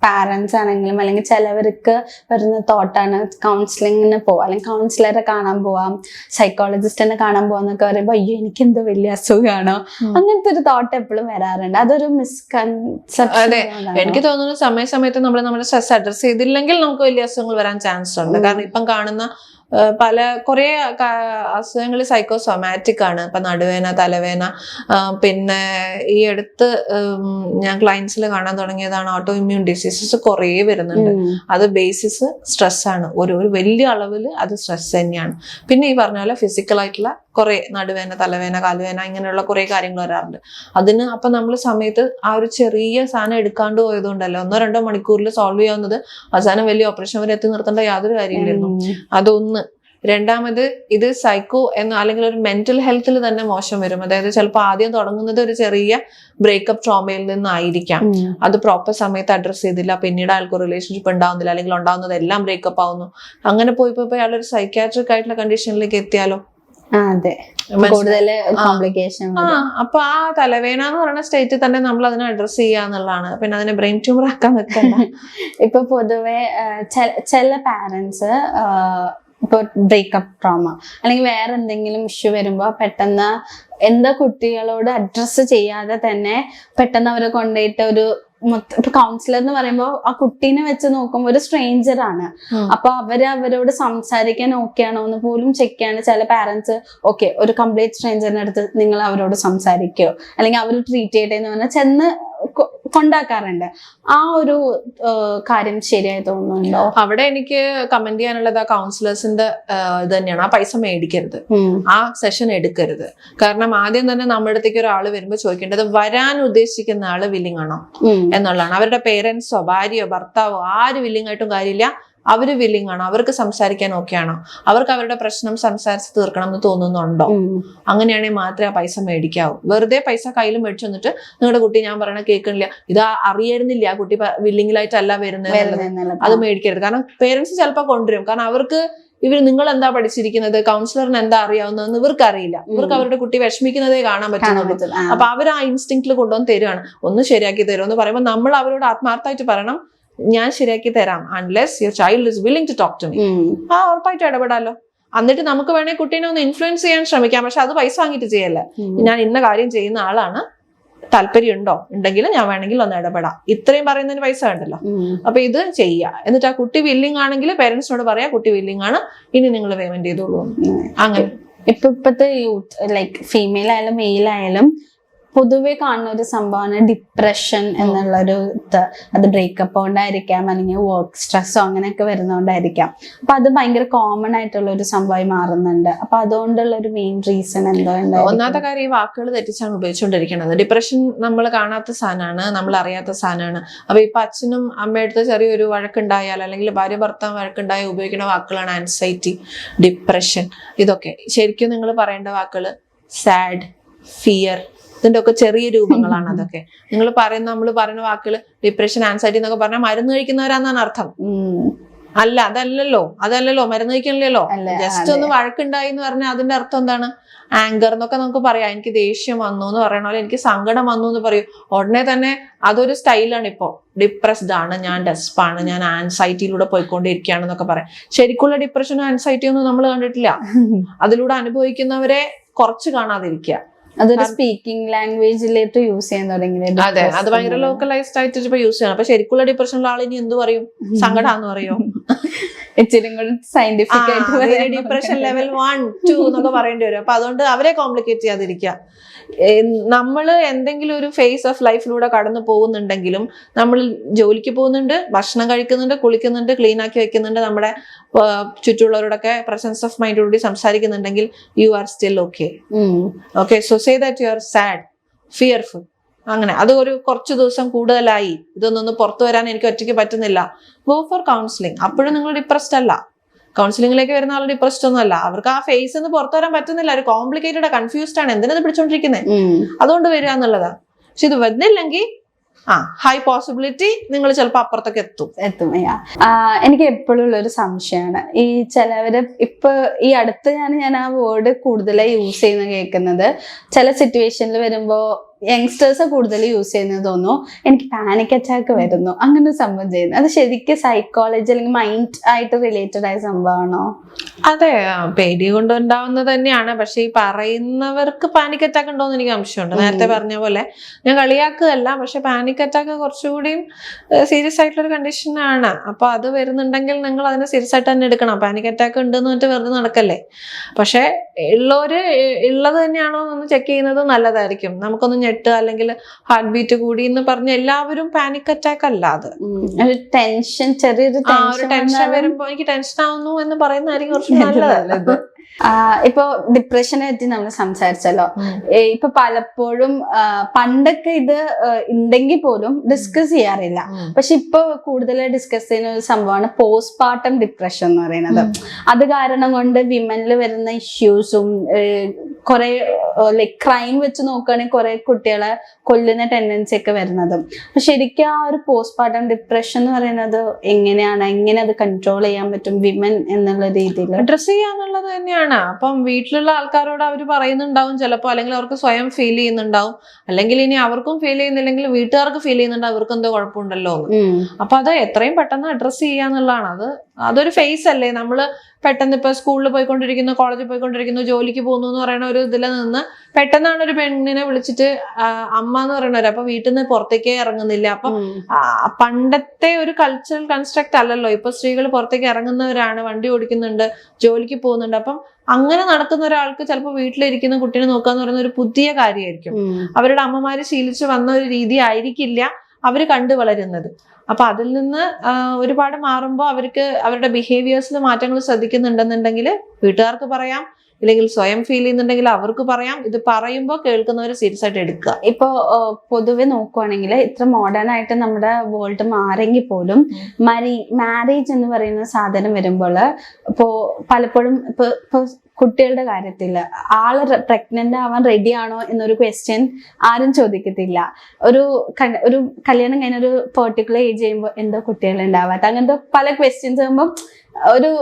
പാരന്റ്സ് ആണെങ്കിലും അല്ലെങ്കിൽ ചിലവർക്ക് വരുന്ന തോട്ടാണ് കൗൺസിലിങ്ങിന് പോവാം, അല്ലെങ്കിൽ കൗൺസിലറെ കാണാൻ പോവാം, സൈക്കോളജിസ്റ്റിനെ കാണാൻ പോവാന്നൊക്കെ പറയുമ്പോ അയ്യോ എനിക്ക് എന്തോ വലിയ അസുഖമാണോ, അങ്ങനത്തെ ഒരു തോട്ട് എപ്പോഴും വരാറുണ്ട്. അതൊരു മിസ്കൺസെപ്ഷൻ. അതെ, എനിക്ക് തോന്നുന്നു സമയത്ത് നമ്മൾ നമ്മുടെ സ്ട്രെസ് അഡ്രസ് ചെയ്തില്ലെങ്കിൽ നമുക്ക് വലിയ അസുഖങ്ങൾ വരാൻ ചാൻസ് ഉണ്ട്. കാരണം ഇപ്പം കാണുന്ന കുറെ അസുഖങ്ങൾ സൈക്കോസൊമാറ്റിക് ആണ്. ഇപ്പൊ നടുവേന, തലവേന, പിന്നെ ഈ അടുത്ത് ഞാൻ ക്ലയൻസിൽ കാണാൻ തുടങ്ങിയതാണ് ഓട്ടോ ഇമ്മ്യൂൺ ഡിസീസസ് കുറെ വരുന്നുണ്ട്. അത് ബേസിസ് സ്ട്രെസ് ആണ്, ഒരു വലിയ അളവിൽ അത് സ്ട്രെസ് തന്നെയാണ്. പിന്നെ ഈ പറഞ്ഞ പോലെ ഫിസിക്കൽ ആയിട്ടുള്ള കുറെ നടുവേന, തലവേന, കാലുവേന ഇങ്ങനെയുള്ള കുറെ കാര്യങ്ങൾ വരാറുണ്ട്. അതിന് അപ്പൊ നമ്മൾ സമയത്ത് ആ ഒരു ചെറിയ സാധനം എടുക്കാണ്ട് പോയതുകൊണ്ടല്ലോ 1-2 മണിക്കൂറിൽ സോൾവ് ചെയ്യാവുന്നത് അവസാനം വലിയ ഓപ്പറേഷൻ വരെ എത്തി നിർത്തേണ്ട യാതൊരു കാര്യമില്ലായിരുന്നു. അതൊന്ന്. രണ്ടാമത്, ഇത് സൈക്കോ അല്ലെങ്കിൽ ഒരു മെന്റൽ ഹെൽത്തിൽ തന്നെ മോശം വരും. അതായത് ചിലപ്പോൾ ആദ്യം തുടങ്ങുന്നത് ഒരു ചെറിയ ബ്രേക്കപ്പ് ട്രോമയിൽ നിന്നായിരിക്കാം. അത് പ്രോപ്പർ സമയത്ത് അഡ്രസ് ചെയ്തില്ല, പിന്നീട് ആൾക്ക് റിലേഷൻഷിപ്പ് ഉണ്ടാവുന്നില്ല, അല്ലെങ്കിൽ ഉണ്ടാവുന്നത് എല്ലാം ബ്രേക്കപ്പ് ആവുന്നു. അങ്ങനെ പോയി അയാളൊരു സൈക്യാട്രിക് ആയിട്ടുള്ള കണ്ടീഷനിലേക്ക് എത്തിയാലോ? അതെ, കൂടുതൽ കോംപ്ലിക്കേഷൻ. അപ്പൊ ആ തലവേന എന്ന് പറയുന്ന സ്റ്റേറ്റിൽ തന്നെ നമ്മൾ അതിനെ അഡ്രസ് ചെയ്യാന്നുള്ളതാണ്. പിന്നെ അതിനെ ബ്രെയിൻ ട്യൂമർ ആക്കാൻ വെക്കണ്ട. ഇപ്പൊ പൊതുവെ ചില പാരന്റ്സ് ഇപ്പൊ ബ്രേക്കപ്പ് ട്രോമ അല്ലെങ്കിൽ വേറെ എന്തെങ്കിലും ഇഷ്യൂ വരുമ്പോ പെട്ടെന്ന് എന്താ കുട്ടികളോട് അഡ്രസ്സ് ചെയ്യാതെ തന്നെ പെട്ടെന്ന് അവരെ കൊണ്ടുപോയിട്ട് ഒരു ഇപ്പൊ കൗൺസിലർ എന്ന് പറയുമ്പോ ആ കുട്ടീനെ വെച്ച് നോക്കുമ്പോ ഒരു സ്ട്രേഞ്ചർ ആണ്. അപ്പൊ അവരോട് സംസാരിക്കാൻ ഓക്കെ ആണോ എന്ന് പോലും ചെക്ക് ചെയ്യാണ് ചില പാരന്റ്സ്. ഓക്കെ, ഒരു കംപ്ലീറ്റ് സ്ട്രേഞ്ചറിന്റെ അടുത്ത് നിങ്ങൾ അവരോട് സംസാരിക്കോ അല്ലെങ്കിൽ അവർ ട്രീറ്റ് ചെയ്യട്ടെ എന്ന് പറഞ്ഞാൽ ചെന്ന് കൊണ്ടാക്കാറുണ്ട്. ആ ഒരു കാര്യം ശരിയായി തോന്നുന്നുണ്ടോ? അവിടെ എനിക്ക് കമന്റ് ചെയ്യാനുള്ളത് ആ കൗൺസിലേഴ്സിന്റെ ഇത് തന്നെയാണ്. ആ പൈസ മേടിക്കരുത്, ആ സെഷൻ എടുക്കരുത്. കാരണം ആദ്യം തന്നെ നമ്മുടെ അടുത്തേക്ക് ഒരാൾ വരുമ്പോൾ ചോദിക്കേണ്ടത് വരാൻ ഉദ്ദേശിക്കുന്ന ആള് വില്ലിംഗ് ആണോ എന്നുള്ളതാണ്. അവരുടെ പേരൻസോ ഭാര്യയോ ഭർത്താവോ ആര് വില്ലിംഗ് ആയിട്ടും കാര്യമില്ല, അവര് വില്ലിംഗ് ആണോ, അവർക്ക് സംസാരിക്കാൻ ഓക്കെ ആണോ, അവർക്ക് അവരുടെ പ്രശ്നം സംസാരിച്ച് തീർക്കണം എന്ന് തോന്നുന്നുണ്ടോ? അങ്ങനെയാണെങ്കിൽ മാത്രമേ ആ പൈസ മേടിക്കാവൂ. വെറുതെ പൈസ കയ്യിൽ മേടിച്ചു വന്നിട്ട് നിങ്ങളുടെ കുട്ടി ഞാൻ പറയണ കേൾക്കണില്ല, ഇത് അറിയായിരുന്നില്ല ആ കുട്ടി വില്ലിംഗിലായിട്ടല്ല വരുന്നത്, അത് മേടിക്കരുത്. കാരണം പേരൻസ് ചിലപ്പോൾ കൊണ്ടുവരും. കാരണം അവർക്ക് നിങ്ങൾ എന്താ പഠിച്ചിരിക്കുന്നത്, കൗൺസിലറിന് എന്താ അറിയാവുന്നതെന്ന് ഇവർക്ക് അറിയില്ല. ഇവർക്ക് അവരുടെ കുട്ടി വിഷമിക്കുന്നതേ കാണാൻ പറ്റുന്നുള്ളൂ. അപ്പൊ അവർ ആ ഇൻസ്റ്റിങ്ക്റ്റിൽ കൊണ്ടുവന്ന് തരുവാണ്, ഒന്ന് ശരിയാക്കി തരുമോ എന്ന് പറയുമ്പോൾ നമ്മൾ അവരോട് ആത്മാർത്ഥമായിട്ട് പറയണം, ഞാൻ ശരിയാക്കി തരാം, unless your child is willing to talk to me. ആ ഉറപ്പായിട്ട് ഇടപെടാലോ. എന്നിട്ട് നമുക്ക് വേണേൽ കുട്ടീനെ ഒന്ന് ഇൻഫ്ലുവൻസ് ചെയ്യാൻ ശ്രമിക്കാം, പക്ഷെ അത് പൈസ വാങ്ങിയിട്ട് ചെയ്യല്ലേ. ഞാൻ ഇന്ന കാര്യം ചെയ്യുന്ന ആളാണ്, താല്പര്യം ഉണ്ടെങ്കിൽ ഞാൻ വേണമെങ്കിൽ ഒന്ന് ഇടപെടാം, ഇത്രയും പറയുന്നതിന് പൈസ ഉണ്ടല്ലോ. അപ്പൊ ഇത് ചെയ്യുക. എന്നിട്ട് ആ കുട്ടി വില്ലിംഗ് ആണെങ്കിൽ പേരൻസിനോട് പറയാ കുട്ടി വില്ലിംഗ് ആണ്, ഇനി നിങ്ങൾ പേയ്മെന്റ് ചെയ്തോളൂ. അങ്ങനെ ഇപ്പോഴത്തെ യൂത്ത് ലൈക്ക് ഫീമെയിൽ ആയാലും മെയിൽ ആയാലും പൊതുവെ കാണുന്ന ഒരു സംഭവമാണ് ഡിപ്രഷൻ എന്നുള്ളൊരു ഇത്. അത് ബ്രേക്കപ്പ് കൊണ്ടായിരിക്കാം, അല്ലെങ്കിൽ വർക്ക് സ്ട്രെസ്സോ അങ്ങനെയൊക്കെ വരുന്നോണ്ടായിരിക്കാം. അപ്പൊ അത് ഭയങ്കര കോമൺ ആയിട്ടുള്ള ഒരു സംഭവമായി മാറുന്നുണ്ട്. അപ്പൊ അതുകൊണ്ടുള്ള ഒരു മെയിൻ റീസൺ എന്തോ? ഒന്നാമത്തെ കാര്യം, ഈ വാക്കുകൾ തെറ്റിച്ചാണ് ഉപയോഗിച്ചുകൊണ്ടിരിക്കുന്നത്. ഡിപ്രഷൻ നമ്മൾ കാണാത്ത സാധനമാണ്, നമ്മൾ അറിയാത്ത സാധനമാണ്. അപ്പൊ ഇപ്പൊ അച്ഛനും അമ്മയടുത്ത് ചെറിയൊരു വഴക്കുണ്ടായാൽ, അല്ലെങ്കിൽ ഭാര്യ ഭർത്താവ് വഴക്കുണ്ടായാൽ ഉപയോഗിക്കുന്ന വാക്കുകളാണ് ആൻസൈറ്റി, ഡിപ്രഷൻ. ഇതൊക്കെ ശരിക്കും നിങ്ങൾ പറയേണ്ട വാക്കുകൾ സാഡ്, ഫിയർ, ഇതിന്റെ ഒക്കെ ചെറിയ രൂപങ്ങളാണ് അതൊക്കെ. നമ്മൾ പറയുന്ന വാക്കുകൾ ഡിപ്രഷൻ, ആൻസൈറ്റി എന്നൊക്കെ പറഞ്ഞാൽ മരുന്ന് കഴിക്കുന്നവരാന്നാണ് അർത്ഥം. അതല്ലല്ലോ മരുന്ന് കഴിക്കണില്ലല്ലോ. ജസ്റ്റ് ഒന്ന് വഴക്കുണ്ടായി എന്ന് പറഞ്ഞാൽ അതിന്റെ അർത്ഥം എന്താണ്? ആങ്കർ എന്നൊക്കെ നമുക്ക് പറയാം. എനിക്ക് ദേഷ്യം വന്നു എന്ന് പറയണ പോലെ എനിക്ക് സങ്കടം വന്നു എന്ന് പറയൂ. ഉടനെ തന്നെ അതൊരു സ്റ്റൈലാണ്. ഇപ്പോ ഡിപ്രസ്ഡ് ആണ്, ഞാൻ ഡെസ്പാണ്, ഞാൻ ആൻസൈറ്റിയിലൂടെ പോയിക്കൊണ്ടിരിക്കുകയാണെന്നൊക്കെ പറയാം. ശരിക്കുള്ള ഡിപ്രഷനും ആൻസൈറ്റിയും ഒന്നും നമ്മൾ കണ്ടിട്ടില്ല. അതിലൂടെ അനുഭവിക്കുന്നവരെ കുറച്ച് കാണാതിരിക്കുക. അതൊരു സ്പീക്കിംഗ് ലാംഗ്വേജിലേക്ക് യൂസ് ചെയ്യാൻ തുടങ്ങി. അതെ, അത് ഭയങ്കര ലോക്കലൈസ്ഡ് ആയിട്ട് ഇപ്പൊ യൂസ് ചെയ്യണം. അപ്പൊ ശരിക്കുള്ള ഡിപ്രഷനുള്ള ആൾ ഇനി എന്ത് പറയും? സങ്കടാന്ന് പറയോ? ഇച്ചിരി കൂടി സയന്റിഫിക് ആയിട്ട് ഡിപ്രഷൻ ലെവൽ 1, 2 എന്നൊക്കെ പറയേണ്ടി വരും. അപ്പൊ അതുകൊണ്ട് അവരെ കോംപ്ലിക്കേറ്റ് ചെയ്യാതിരിക്കുക. നമ്മൾ എന്തെങ്കിലും ഒരു ഫേസ് ഓഫ് ലൈഫിലൂടെ കടന്നു പോകുന്നുണ്ടെങ്കിലും, നമ്മൾ ജോലിക്ക് പോകുന്നുണ്ട്, ഭക്ഷണം കഴിക്കുന്നുണ്ട്, കുളിക്കുന്നുണ്ട്, ക്ലീൻ ആക്കി വെക്കുന്നുണ്ട്, നമ്മുടെ ചുറ്റുള്ളവരോടൊക്കെ പ്രസൻസ് ഓഫ് മൈൻഡോടുകൂടി സംസാരിക്കുന്നുണ്ടെങ്കിൽ you are still okay. Okay, so say that you are sad, fearful, അങ്ങനെ അത് ഒരു കുറച്ച് ദിവസം കൂടുതലായി, ഇതൊന്നും പുറത്തു വരാൻ എനിക്ക് ഒറ്റയ്ക്ക് പറ്റുന്നില്ല, ഗോ ഫോർ കൗൺസിലിംഗ്. അപ്പോഴും നിങ്ങൾ ഡിപ്രസ്ഡ് അല്ല. കൗൺസിലിംഗിലേക്ക് വരുന്ന ആൾ ഡിപ്രസ്ഡ് ഒന്നും അല്ല. അവർക്ക് ആ ഫേസ് നിന്ന് പുറത്തു വരാൻ പറ്റുന്നില്ല, ഒരു കോംപ്ലിക്കേറ്റഡ് കൺഫ്യൂസ്ഡ് ആണ്, എന്തിനത് പിടിച്ചോണ്ടിരിക്കുന്നത്, അതുകൊണ്ട് വരിക എന്നുള്ളതാ. പക്ഷെ ഇത് വരുന്നില്ലെങ്കിൽ ഹൈ പോസിബിലിറ്റി നിങ്ങൾ ചിലപ്പോൾ അപ്പുറത്തൊക്കെ എത്തും. എനിക്ക് എപ്പോഴും ഉള്ളൊരു സംശയമാണ്, ഈ ചിലവര് ഇപ്പൊ ഈ അടുത്ത് ഞാൻ ആ വേർഡ് കൂടുതലായി യൂസ് ചെയ്യുന്ന കേൾക്കുന്നത്, ചില സിറ്റുവേഷനിൽ വരുമ്പോ യങ്സ്റ്റേഴ്സ് കൂടുതൽ യൂസ് ചെയ്യുന്നത് തോന്നുന്നു, എനിക്ക് പാനിക് അറ്റാക്ക് വരുന്നു, അങ്ങനെ സംഭവം ചെയ്യുന്നു. അത് ശരിക്കും സൈക്കോളജി അല്ലെങ്കിൽ മൈൻഡ് ആയിട്ട് റിലേറ്റഡ് ആയ സംഭവമാണോ? അതെ, പേടി കൊണ്ടുണ്ടാവുന്നത് തന്നെയാണ്. പക്ഷെ ഈ പറയുന്നവർക്ക് പാനിക് അറ്റാക്ക് ഉണ്ടോന്ന് എനിക്ക് സംശയമുണ്ട്. നേരത്തെ പറഞ്ഞ പോലെ ഞാൻ കളിയാക്കുകയല്ല, പക്ഷെ പാനിക് അറ്റാക്ക് കുറച്ചുകൂടിയും സീരിയസ് ആയിട്ടുള്ള ഒരു കണ്ടീഷനാണ്. അപ്പൊ അത് വരുന്നുണ്ടെങ്കിൽ നിങ്ങൾ അതിനെ സീരിയസ് ആയിട്ട് തന്നെ എടുക്കണം. പാനിക് അറ്റാക്ക് ഉണ്ടെന്ന് പറഞ്ഞിട്ട് വെറുതെ നടക്കല്ലേ. പക്ഷെ ഉള്ളത് തന്നെയാണോ എന്ന് ചെക്ക് ചെയ്യുന്നത് നല്ലതായിരിക്കും. നമുക്കൊന്ന് ഞെട്ട് അല്ലെങ്കിൽ ഹാർട്ട് ബീറ്റ് കൂടി എന്ന് പറഞ്ഞ എല്ലാവരും പാനിക് അറ്റാക്ക് അല്ല. അത് ടെൻഷൻ, ചെറിയൊരു ടെൻഷൻ വരുമ്പോ എനിക്ക് ടെൻഷൻ ആവുന്നു എന്ന് പറയുന്നതായിരിക്കും കുറച്ച് നല്ലത്. ഇപ്പൊ ഡിപ്രഷനെ പറ്റി നമ്മൾ സംസാരിച്ചല്ലോ. ഇപ്പൊ പലപ്പോഴും പണ്ടൊക്കെ ഇത് ഉണ്ടെങ്കിൽ പോലും ഡിസ്കസ് ചെയ്യാറില്ല. പക്ഷെ ഇപ്പൊ കൂടുതൽ ഡിസ്കസ് ചെയ്യുന്ന ഒരു സംഭവമാണ് പോസ്റ്റ്പാർട്ടം ഡിപ്രഷൻ എന്ന് പറയുന്നത്. അത് കാരണം കൊണ്ട് വിമനിൽ വരുന്ന ഇഷ്യൂസും കുറെ ലൈക് ക്രൈം വെച്ച് നോക്കുകയാണെങ്കിൽ കുറെ കുട്ടികളെ കൊല്ലുന്ന ടെൻഡൻസി ഒക്കെ വരുന്നതും. അപ്പൊ ശരിക്കും ആ ഒരു പോസ്റ്റ്പാർട്ടം ഡിപ്രഷൻ എന്ന് പറയുന്നത് എങ്ങനെ അത് കൺട്രോൾ ചെയ്യാൻ പറ്റും വിമൻ എന്നുള്ള രീതിയിൽ? അഡ്രസ് ചെയ്യാന്നുള്ളത് തന്നെയാണ്. അപ്പം വീട്ടിലുള്ള ആൾക്കാരോട് അവർ പറയുന്നുണ്ടാവും ചിലപ്പോൾ, അല്ലെങ്കിൽ അവർക്ക് സ്വയം ഫീൽ ചെയ്യുന്നുണ്ടാവും, അല്ലെങ്കിൽ ഇനി അവർക്കും ഫീൽ ചെയ്യുന്നില്ലെങ്കിൽ വീട്ടുകാർക്ക് ഫീൽ ചെയ്യുന്നുണ്ടാവും അവർക്ക് എന്തോ കുഴപ്പമുണ്ടല്ലോ എന്ന്. അപ്പൊ അത് എത്രയും പെട്ടെന്ന് അഡ്രസ് ചെയ്യാന്നുള്ളതാണ്. അതൊരു ഫേസ് അല്ലേ. നമ്മള് പെട്ടെന്ന് ഇപ്പൊ സ്കൂളിൽ പോയിക്കൊണ്ടിരിക്കുന്നു, കോളേജിൽ പോയിക്കൊണ്ടിരിക്കുന്നു, ജോലിക്ക് പോകുന്നു എന്ന് പറയുന്ന ഒരു ഇതിൽ നിന്ന് പെട്ടെന്നാണ് ഒരു പെണ്ണിനെ വിളിച്ചിട്ട് അമ്മ എന്ന് പറയുന്നവര് അപ്പൊ വീട്ടിൽ നിന്ന് പുറത്തേക്കേ ഇറങ്ങുന്നില്ല. അപ്പൊ പണ്ടത്തെ ഒരു കൾച്ചറൽ കൺസ്ട്രക്ട് അല്ലല്ലോ. ഇപ്പൊ സ്ത്രീകൾ പുറത്തേക്ക് ഇറങ്ങുന്നവരാണ്, വണ്ടി ഓടിക്കുന്നുണ്ട്, ജോലിക്ക് പോകുന്നുണ്ട്. അപ്പം അങ്ങനെ നടക്കുന്ന ഒരാൾക്ക് ചിലപ്പോൾ വീട്ടിലിരിക്കുന്ന കുട്ടീനെ നോക്കാന്ന് പറയുന്ന ഒരു പുതിയ കാര്യമായിരിക്കും. അവരുടെ അമ്മമാര് ശീലിച്ചു വന്ന ഒരു രീതി ആയിരിക്കില്ല അവര് കണ്ടു വളരുന്നത്. അപ്പൊ അതിൽ നിന്ന് ഒരുപാട് മാറുമ്പോൾ അവർക്ക് അവരുടെ ബിഹേവിയേഴ്സിൽ മാറ്റങ്ങൾ ശ്രദ്ധിക്കുന്നുണ്ടെന്നുണ്ടെങ്കിൽ വീട്ടുകാർക്ക് പറയാം, ഇല്ലെങ്കിൽ സ്വയം ഫീൽ ചെയ്യുന്നുണ്ടെങ്കിൽ അവർക്ക് പറയാം. ഇത് പറയുമ്പോൾ കേൾക്കുന്നവർ സീരിയസ് ആയിട്ട് എടുക്കുക. ഇപ്പൊ പൊതുവെ നോക്കുവാണെങ്കിൽ ഇത്ര മോഡേൺ ആയിട്ട് നമ്മുടെ വേൾഡ് മാറെങ്കിൽ പോലും മാരേജ് എന്ന് പറയുന്ന സാധനം വരുമ്പോൾ ഇപ്പോ പലപ്പോഴും ഇപ്പൊ കുട്ടികളുടെ കാര്യത്തിൽ ആള് പ്രഗ്നന്റ് ആവാൻ റെഡി ആണോ എന്നൊരു ക്വസ്റ്റ്യൻ ആരും ചോദിക്കത്തില്ല. ഒരു കല്യാണം കഴിഞ്ഞ ഒരു പെർട്ടിക്കുലർ ഏജ് ചെയ്യുമ്പോൾ എന്തോ കുട്ടികൾ ഉണ്ടാവാത്ത അങ്ങനത്തെ പല ക്വസ്റ്റ്യൻസ് ആകുമ്പോൾ ഒരു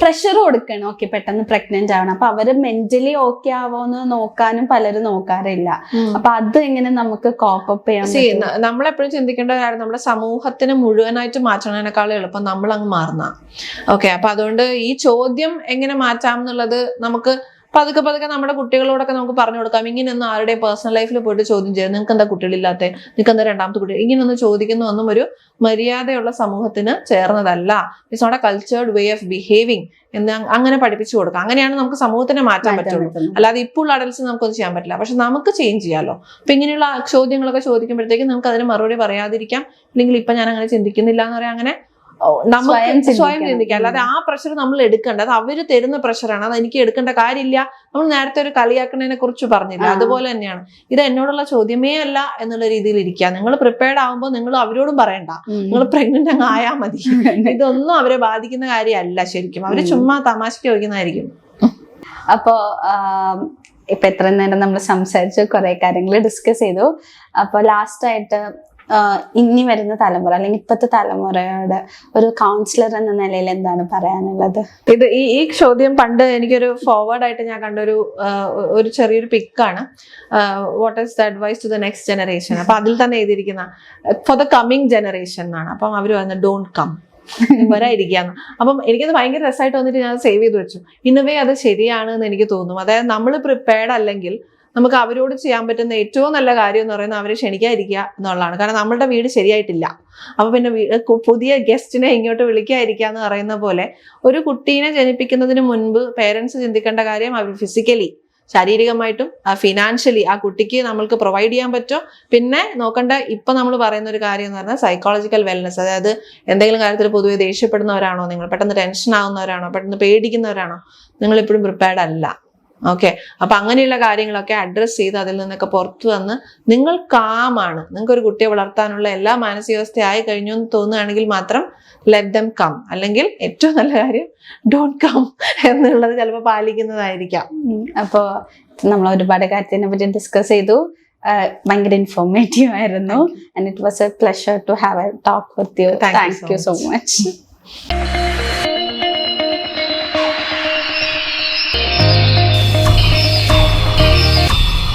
പ്രഷർ കൊടുക്കണം. ഓക്കെ, പെട്ടെന്ന് പ്രഗ്നന്റ് ആവണം. അപ്പൊ അവര് മെന്റലി ഓക്കെ ആവോന്ന് നോക്കാനും പലരും നോക്കാറില്ല. അപ്പൊ അത് എങ്ങനെ നമുക്ക് കോപ്പപ്പ് ചെയ്യാൻ? നമ്മളെപ്പോഴും ചിന്തിക്കേണ്ട കാര്യം, നമ്മുടെ സമൂഹത്തിന് മുഴുവനായിട്ട് മാറ്റണേക്കാളും എളുപ്പം നമ്മൾ അങ്ങ് മാറുന്ന. ഓക്കെ, അപ്പൊ അതുകൊണ്ട് ഈ ചോദ്യം എങ്ങനെ മാറ്റാം എന്നുള്ളത് നമുക്ക് പതുക്കെ നമ്മുടെ കുട്ടികളോടൊക്കെ നമുക്ക് പറഞ്ഞു കൊടുക്കാം. ഇങ്ങനെയൊന്നും ആരുടെ പേഴ്സണൽ ലൈഫിൽ പോയിട്ട് ചോദ്യം ചെയ്യാം, നിങ്ങൾക്ക് എന്താ കുട്ടികളില്ലാത്ത, നിങ്ങൾക്ക് എന്താ രണ്ടാമത്തെ കുട്ടി, ഇങ്ങനെയൊന്നും ചോദിക്കുന്നതൊന്നും ഒരു മര്യാദയുള്ള സമൂഹത്തിന് ചേർന്നതല്ല. It's not a cultured way of behaving എന്ന് അങ്ങനെ പഠിപ്പിച്ചു കൊടുക്കാം. അങ്ങനെയാണ് നമുക്ക് സമൂഹത്തിനെ മാറ്റാൻ പറ്റുള്ളൂ. അല്ലാതെ ഇപ്പോൾ അഡൽറ്റ്സ് നമുക്കൊന്നും ചെയ്യാൻ പറ്റില്ല. പക്ഷെ നമുക്ക് ചേഞ്ച് ചെയ്യാമല്ലോ. അപ്പൊ ഇങ്ങനെയുള്ള ചോദ്യങ്ങളൊക്കെ ചോദിക്കുമ്പോഴത്തേക്കും നമുക്ക് അതിന് മറുപടി പറയാതിരിക്കാം. ഇല്ലെങ്കിൽ ഇപ്പൊ ഞാൻ അങ്ങനെ ചിന്തിക്കുന്നില്ല എന്ന് പറയാം. അങ്ങനെ നമുക്ക് സ്വയം ചിന്തിക്കാം. അല്ലാതെ ആ പ്രഷർ നമ്മൾ എടുക്കേണ്ട, അത് അവര് തരുന്ന പ്രഷറാണ്, അത് എനിക്ക് എടുക്കേണ്ട കാര്യമില്ല. നമ്മൾ നേരത്തെ ഒരു കളിയാക്കണതിനെ കുറിച്ച് പറഞ്ഞില്ല, അതുപോലെ തന്നെയാണ് ഇത് എന്നോടുള്ള ചോദ്യമേ അല്ല എന്നുള്ള രീതിയിൽ ഇരിക്കുക. നിങ്ങൾ പ്രിപ്പയർഡ് ആവുമ്പോൾ നിങ്ങൾ അവരോടും പറയണ്ട, നിങ്ങൾ പ്രഗ്നന്റ് അങ്ങ് ആയാൽ മതി. ഇതൊന്നും അവരെ ബാധിക്കുന്ന കാര്യമല്ല. ശരിക്കും അവര് ചുമ്മാ തമാശക്ക് ചോദിക്കുന്നതായിരിക്കും. അപ്പോ ഇപ്പൊ എത്ര നേരം നമ്മൾ സംസാരിച്ചു, കുറെ കാര്യങ്ങൾ ഡിസ്കസ് ചെയ്തു. അപ്പൊ ലാസ്റ്റ് ആയിട്ട് ഇനി വരുന്ന തലമുറ അല്ലെങ്കിൽ ഇപ്പോഴത്തെ തലമുറയോട് ഒരു കൗൺസിലർ എന്ന നിലയിൽ എന്താണ് പറയാനുള്ളത്? ഇത് ഈ ചോദ്യം പണ്ട് എനിക്കൊരു ഫോർവേഡ് ആയിട്ട് ഞാൻ കണ്ട ഒരു ചെറിയൊരു പിക്കാണ്. What is the advice to the next generation? അപ്പൊ അതിൽ തന്നെ എഴുതിയിരിക്കുന്ന ഫോർ ദ കമ്മിങ് ജനറേഷൻ എന്നാണ്. അപ്പം അവര് പറയുന്നത് ഡോണ്ട് കം, വരാതിരിക്കാന്ന്. അപ്പം എനിക്കത് ഭയങ്കര രസമായിട്ട് വന്നിട്ട് ഞാൻ സേവ് ചെയ്ത് വെച്ചു. ഇന്നവേ അത് ശരിയാണ് എന്ന് എനിക്ക് തോന്നും. അതായത് നമ്മൾ പ്രിപ്പയർഡ് അല്ലെങ്കിൽ നമുക്ക് അവരോട് ചെയ്യാൻ പറ്റുന്ന ഏറ്റവും നല്ല കാര്യം എന്ന് പറയുന്നത് അവരെ ക്ഷണിക്കാതിരിക്കുക എന്നുള്ളതാണ്. കാരണം നമ്മളുടെ വീട് ശരിയായിട്ടില്ല, അപ്പൊ പിന്നെ പുതിയ ഗസ്റ്റിനെ ഇങ്ങോട്ട് വിളിക്കാതിരിക്കുക എന്ന് പറയുന്ന പോലെ ഒരു കുട്ടീനെ ജനിപ്പിക്കുന്നതിന് മുൻപ് പേരൻസ് ചിന്തിക്കേണ്ട കാര്യം അവർ ഫിസിക്കലി, ശാരീരികമായിട്ടും ഫിനാൻഷ്യലി ആ കുട്ടിക്ക് നമ്മൾക്ക് പ്രൊവൈഡ് ചെയ്യാൻ പറ്റുമോ. പിന്നെ നോക്കേണ്ട ഇപ്പൊ നമ്മൾ പറയുന്ന ഒരു കാര്യം എന്ന് പറഞ്ഞാൽ സൈക്കോളജിക്കൽ വെൽനെസ്. അതായത് എന്തെങ്കിലും കാര്യത്തിൽ പൊതുവെ ദേഷ്യപ്പെടുന്നവരാണോ നിങ്ങൾ, പെട്ടെന്ന് ടെൻഷൻ ആവുന്നവരാണോ, പെട്ടെന്ന് പേടിക്കുന്നവരാണോ, നിങ്ങൾ ഇപ്പോഴും പ്രിപ്പയർഡ് അല്ല. ഓക്കെ, അപ്പൊ അങ്ങനെയുള്ള കാര്യങ്ങളൊക്കെ അഡ്രസ്സ് ചെയ്ത് അതിൽ നിന്നൊക്കെ പുറത്തു വന്ന് നിങ്ങൾ കാമാണ്, നിങ്ങൾക്ക് ഒരു കുട്ടിയെ വളർത്താനുള്ള എല്ലാ മാനസികാവസ്ഥയായി കഴിഞ്ഞു എന്ന് തോന്നുകയാണെങ്കിൽ മാത്രം ലെറ്റ് ദം കം. അല്ലെങ്കിൽ ഏറ്റവും നല്ല കാര്യം ഡോണ്ട് കം എന്നുള്ളത് ചിലപ്പോൾ പാലിക്കുന്നതായിരിക്കാം. അപ്പോൾ നമ്മൾ ഒരുപാട് കാര്യത്തിനെ പറ്റി ഡിസ്കസ് ചെയ്തു. ഭയങ്കര ഇൻഫോർമേറ്റീവ് ആയിരുന്നു. And it was a pleasure to have a talk with you. Thank you so much.